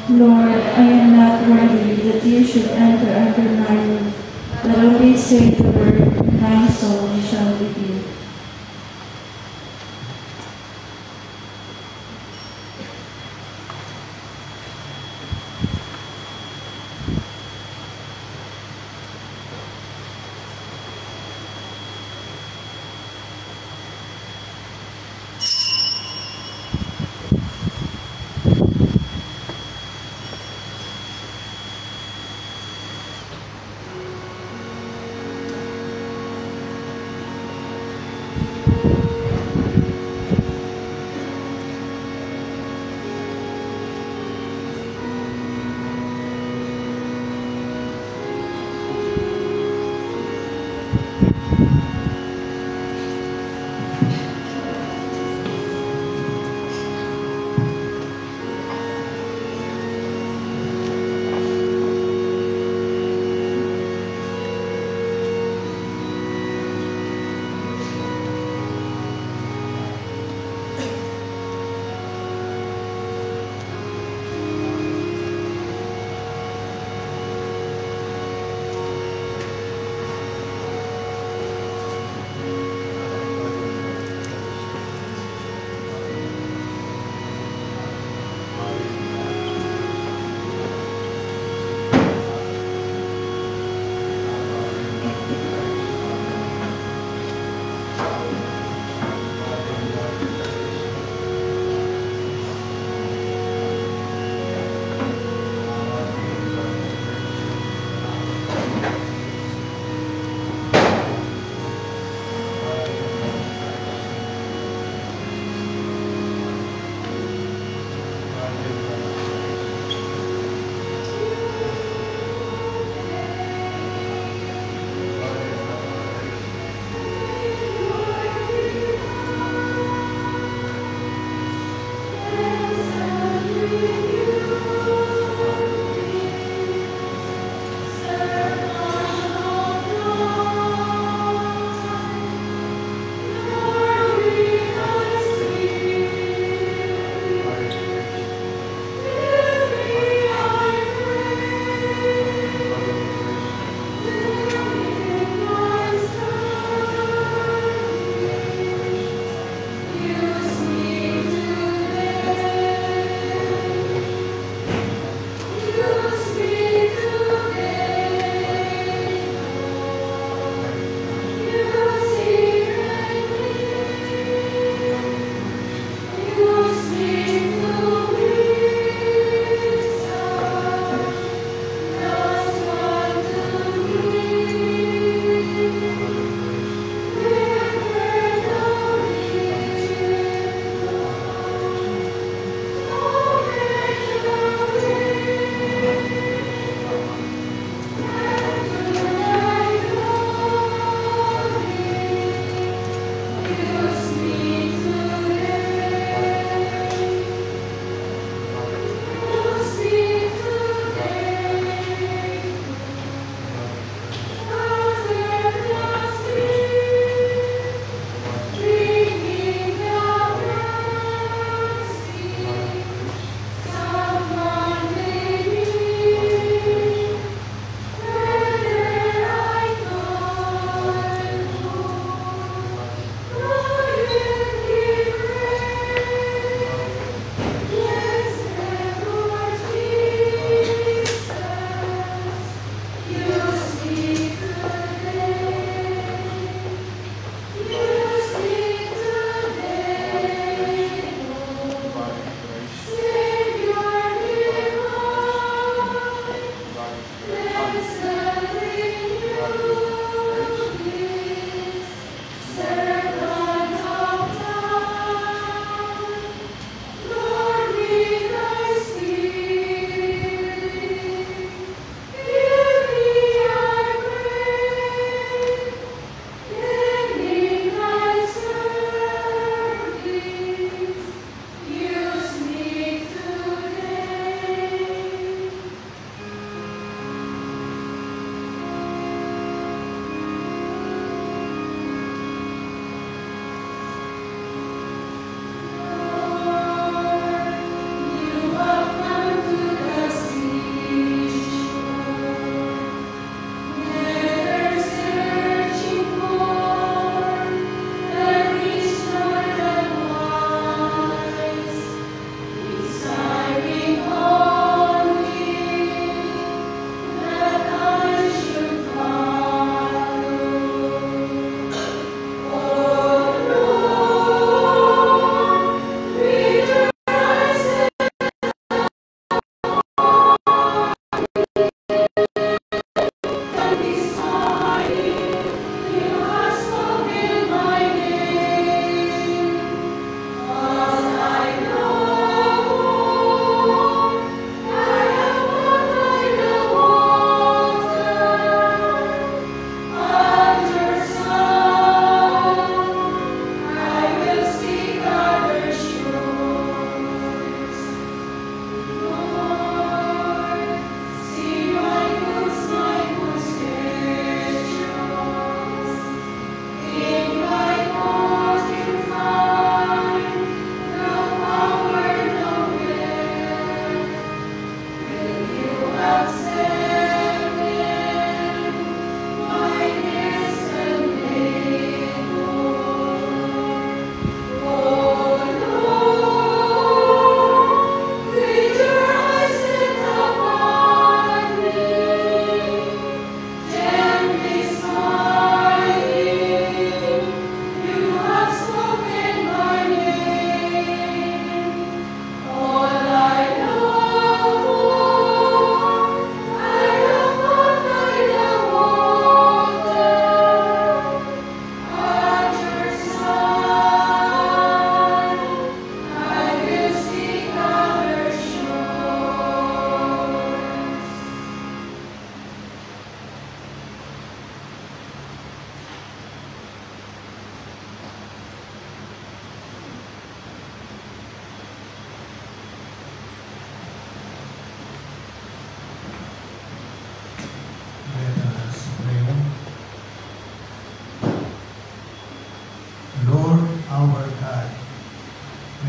Lord, I am not worthy that you should enter under my roof, but only say the word, and my soul shall be healed.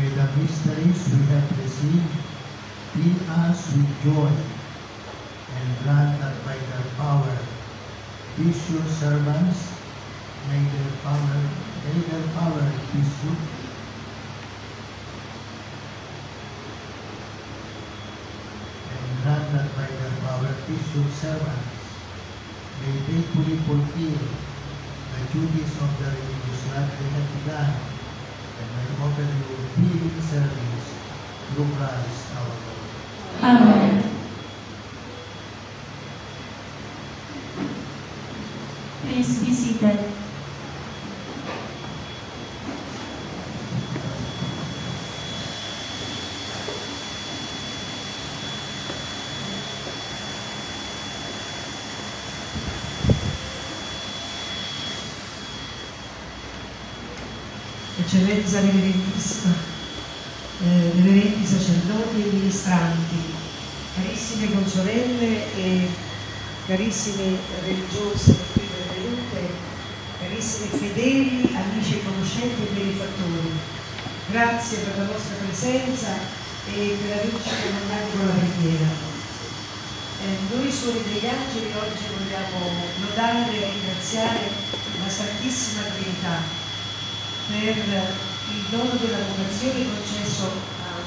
May the mysteries we have received fill us with joy, and grant that by their power, these your servants may their power be shook. And grant that by their power, these your servants may faithfully fulfill the duties of the religious life they have begun, and may offer you healing service through Christ our Lord. Amen. Please be seated. Eccellenza Reverendissima, reverenti sacerdoti e ministranti, carissime consorelle e carissime religiose qui benvenute, carissimi fedeli, amici e conoscenti e benefattori, grazie per la vostra presenza e per averci comandato con la preghiera. Noi suori degli angeli oggi vogliamo lodare e ringraziare la Santissima Trinità per il dono della vocazione concesso a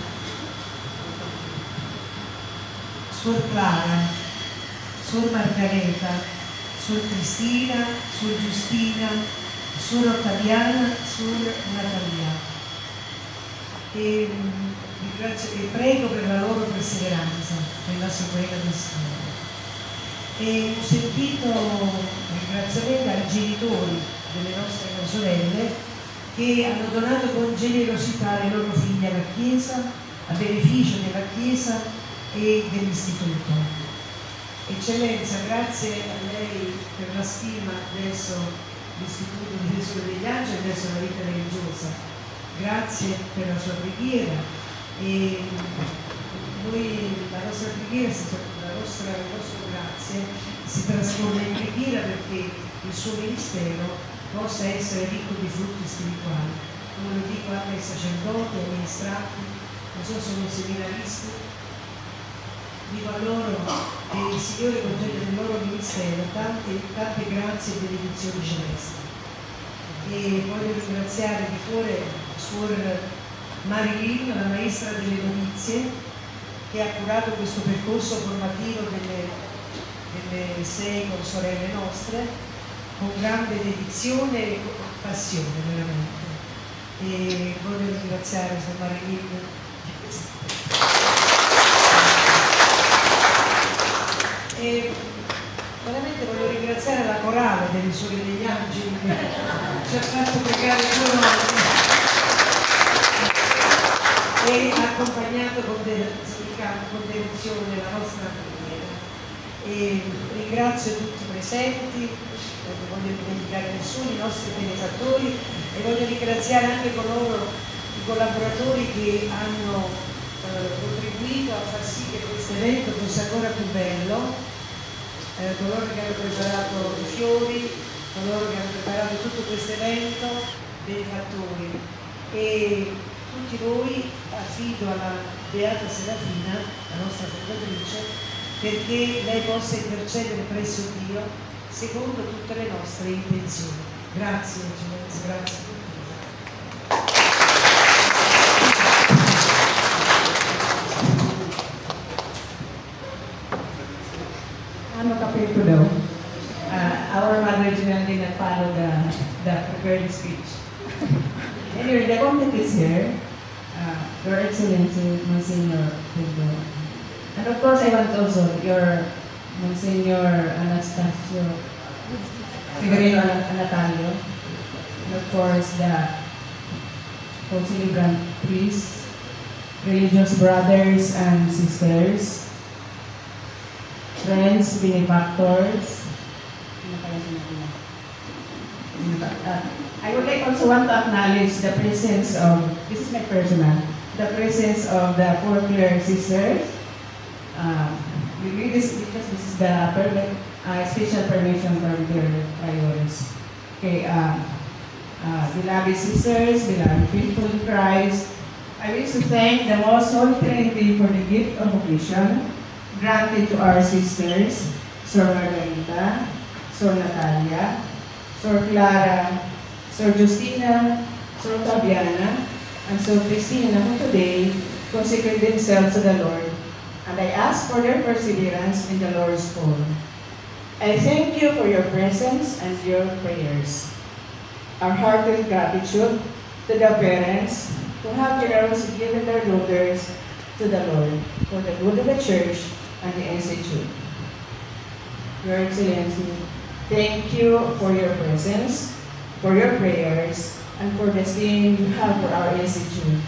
Suor Clara, Suor Margareta, Suor Cristina, Suor Giustina, Suor Ottaviana, Suor Natalia. E ringrazio e prego per la loro perseveranza nella sequela del Signore. E un sentito ringraziamento ai genitori delle nostre sorelle che hanno donato con generosità le loro figlie alla Chiesa, a beneficio della Chiesa e dell'Istituto. Eccellenza, grazie a lei per la stima verso l'Istituto di Gesù degli Angeli e verso la vita religiosa. Grazie per la sua preghiera e noi, la nostra preghiera, la nostra grazie si trasforma in preghiera perché il suo ministero possa essere ricco di frutti spirituali, come lo dico anche ai sacerdoti, ai ministranti, non so, sono seminaristi, dico a loro che il Signore concede nel loro ministero tante grazie e benedizioni celesti. E voglio ringraziare di cuore Suor Marilyn, la maestra delle novizie, che ha curato questo percorso formativo delle 6 consorelle nostre, con grande dedizione e passione veramente. E voglio ringraziare Suor Marilyn di questo. E veramente voglio ringraziare la corale delle Suore degli Angeli che ci ha fatto pregare 2 volte e ha accompagnato con devozione la nostra preghiera. E ringrazio tutti i presenti, non voglio dimenticare nessuno, i nostri benefattori, e voglio ringraziare anche coloro, i collaboratori che hanno contribuito a far sì che questo evento fosse ancora più bello, coloro che hanno preparato i fiori, coloro che hanno preparato tutto questo evento, benefattori, e tutti voi affido alla Beata Serafina, la nostra fondatrice, perché lei possa intercedere presso Dio secondo tutte le nostre intenzioni. Grazie, Eccellenza, grazie a tutti. Ano Kapitulo, our Mother General did not follow the prepared speech. Anyway, the content is here. Your Excellency, Monsignor Pedro. And of course, I want also your Monsignor Anastasio Severino Natalio. And of course, the co-celebrant priests, religious brothers and sisters, friends, benefactors. I would like also want to acknowledge the presence of, this is my personal, the presence of the Poor Clare sisters. We read this because this is the special permission from their priors. Okay, beloved sisters, beloved people in Christ, I wish to thank the Most Holy Trinity for the gift of vocation granted to our sisters, Sir Margarita, Sir Natalia, Sir Clara, Sir Justina, Sir Tabiana, and Sir Christina, who today consecrate themselves to the Lord, and I ask for their perseverance in the Lord's call. I thank you for your presence and your prayers. Our heartfelt gratitude to the parents who have generously given their daughters to the Lord for the good of the Church and the Institute. Your Excellency, thank you for your presence, for your prayers, and for the esteem you have for our Institute.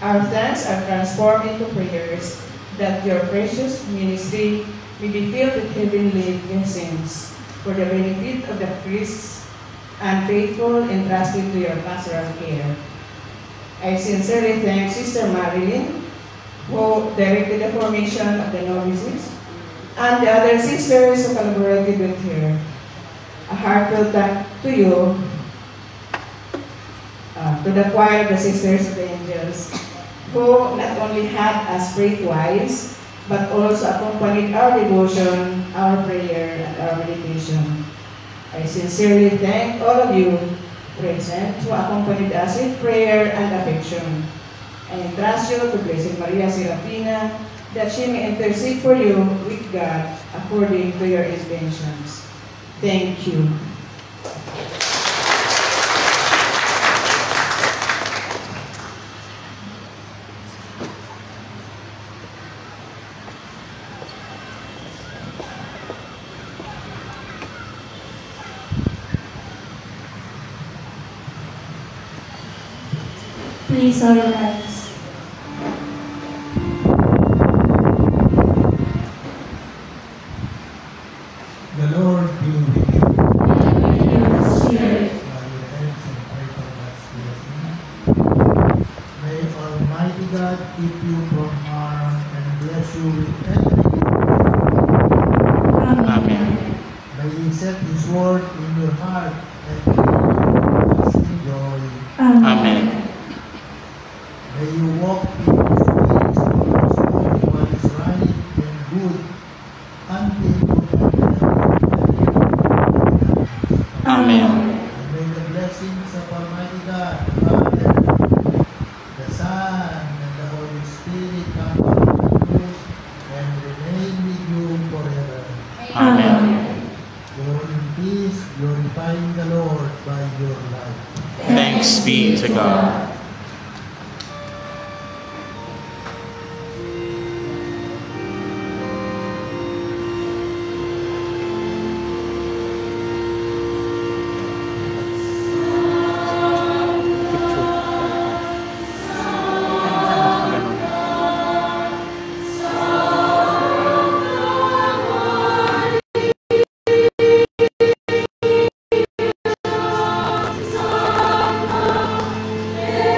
Our thanks are transformed into prayers that your precious ministry may be filled with heavenly blessings for the benefit of the priests and faithful entrusted to your pastoral care. I sincerely thank Sister Marilyn, who directed the formation of the novices, and the other sisters who collaborated with her. A heartfelt thank to you, to the choir of the Sisters of the Angels, who not only had us pray twice, but also accompanied our devotion, our prayer, and our meditation. I sincerely thank all of you present who accompanied us with prayer and affection. I entrust you to Blessed Maria Serafina, that she may intercede for you with God according to your intentions. Thank you. Please all rise. The Lord be with you. And with your spirit. Bow your heads and pray for God's blessing. May Almighty God keep you from harm and bless you with every good. Amen. May He set His word in your heart and give you lasting joy. Amen. May you walk in His ways, always doing what is right and good, until you Amen. And may the blessings of Almighty God, the Father, the Son, and the Holy Spirit come upon you and remain with you forever. Amen. Go in peace, glorifying the Lord by your life. Thanks be to God. Amen.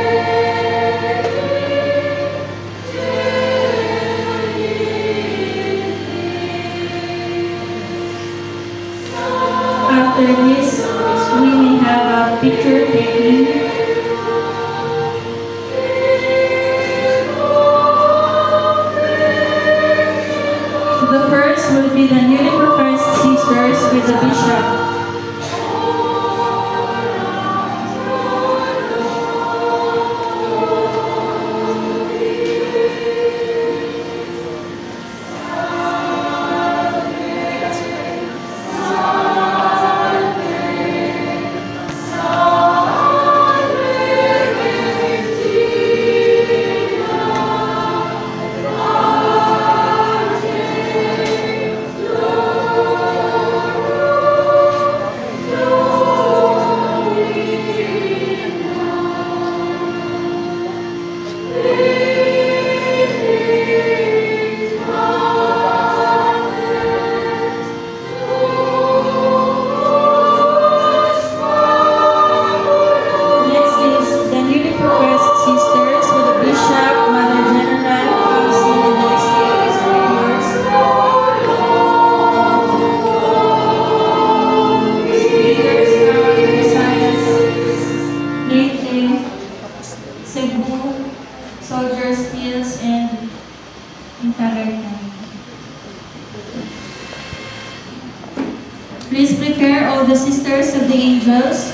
Please prepare all the sisters of the angels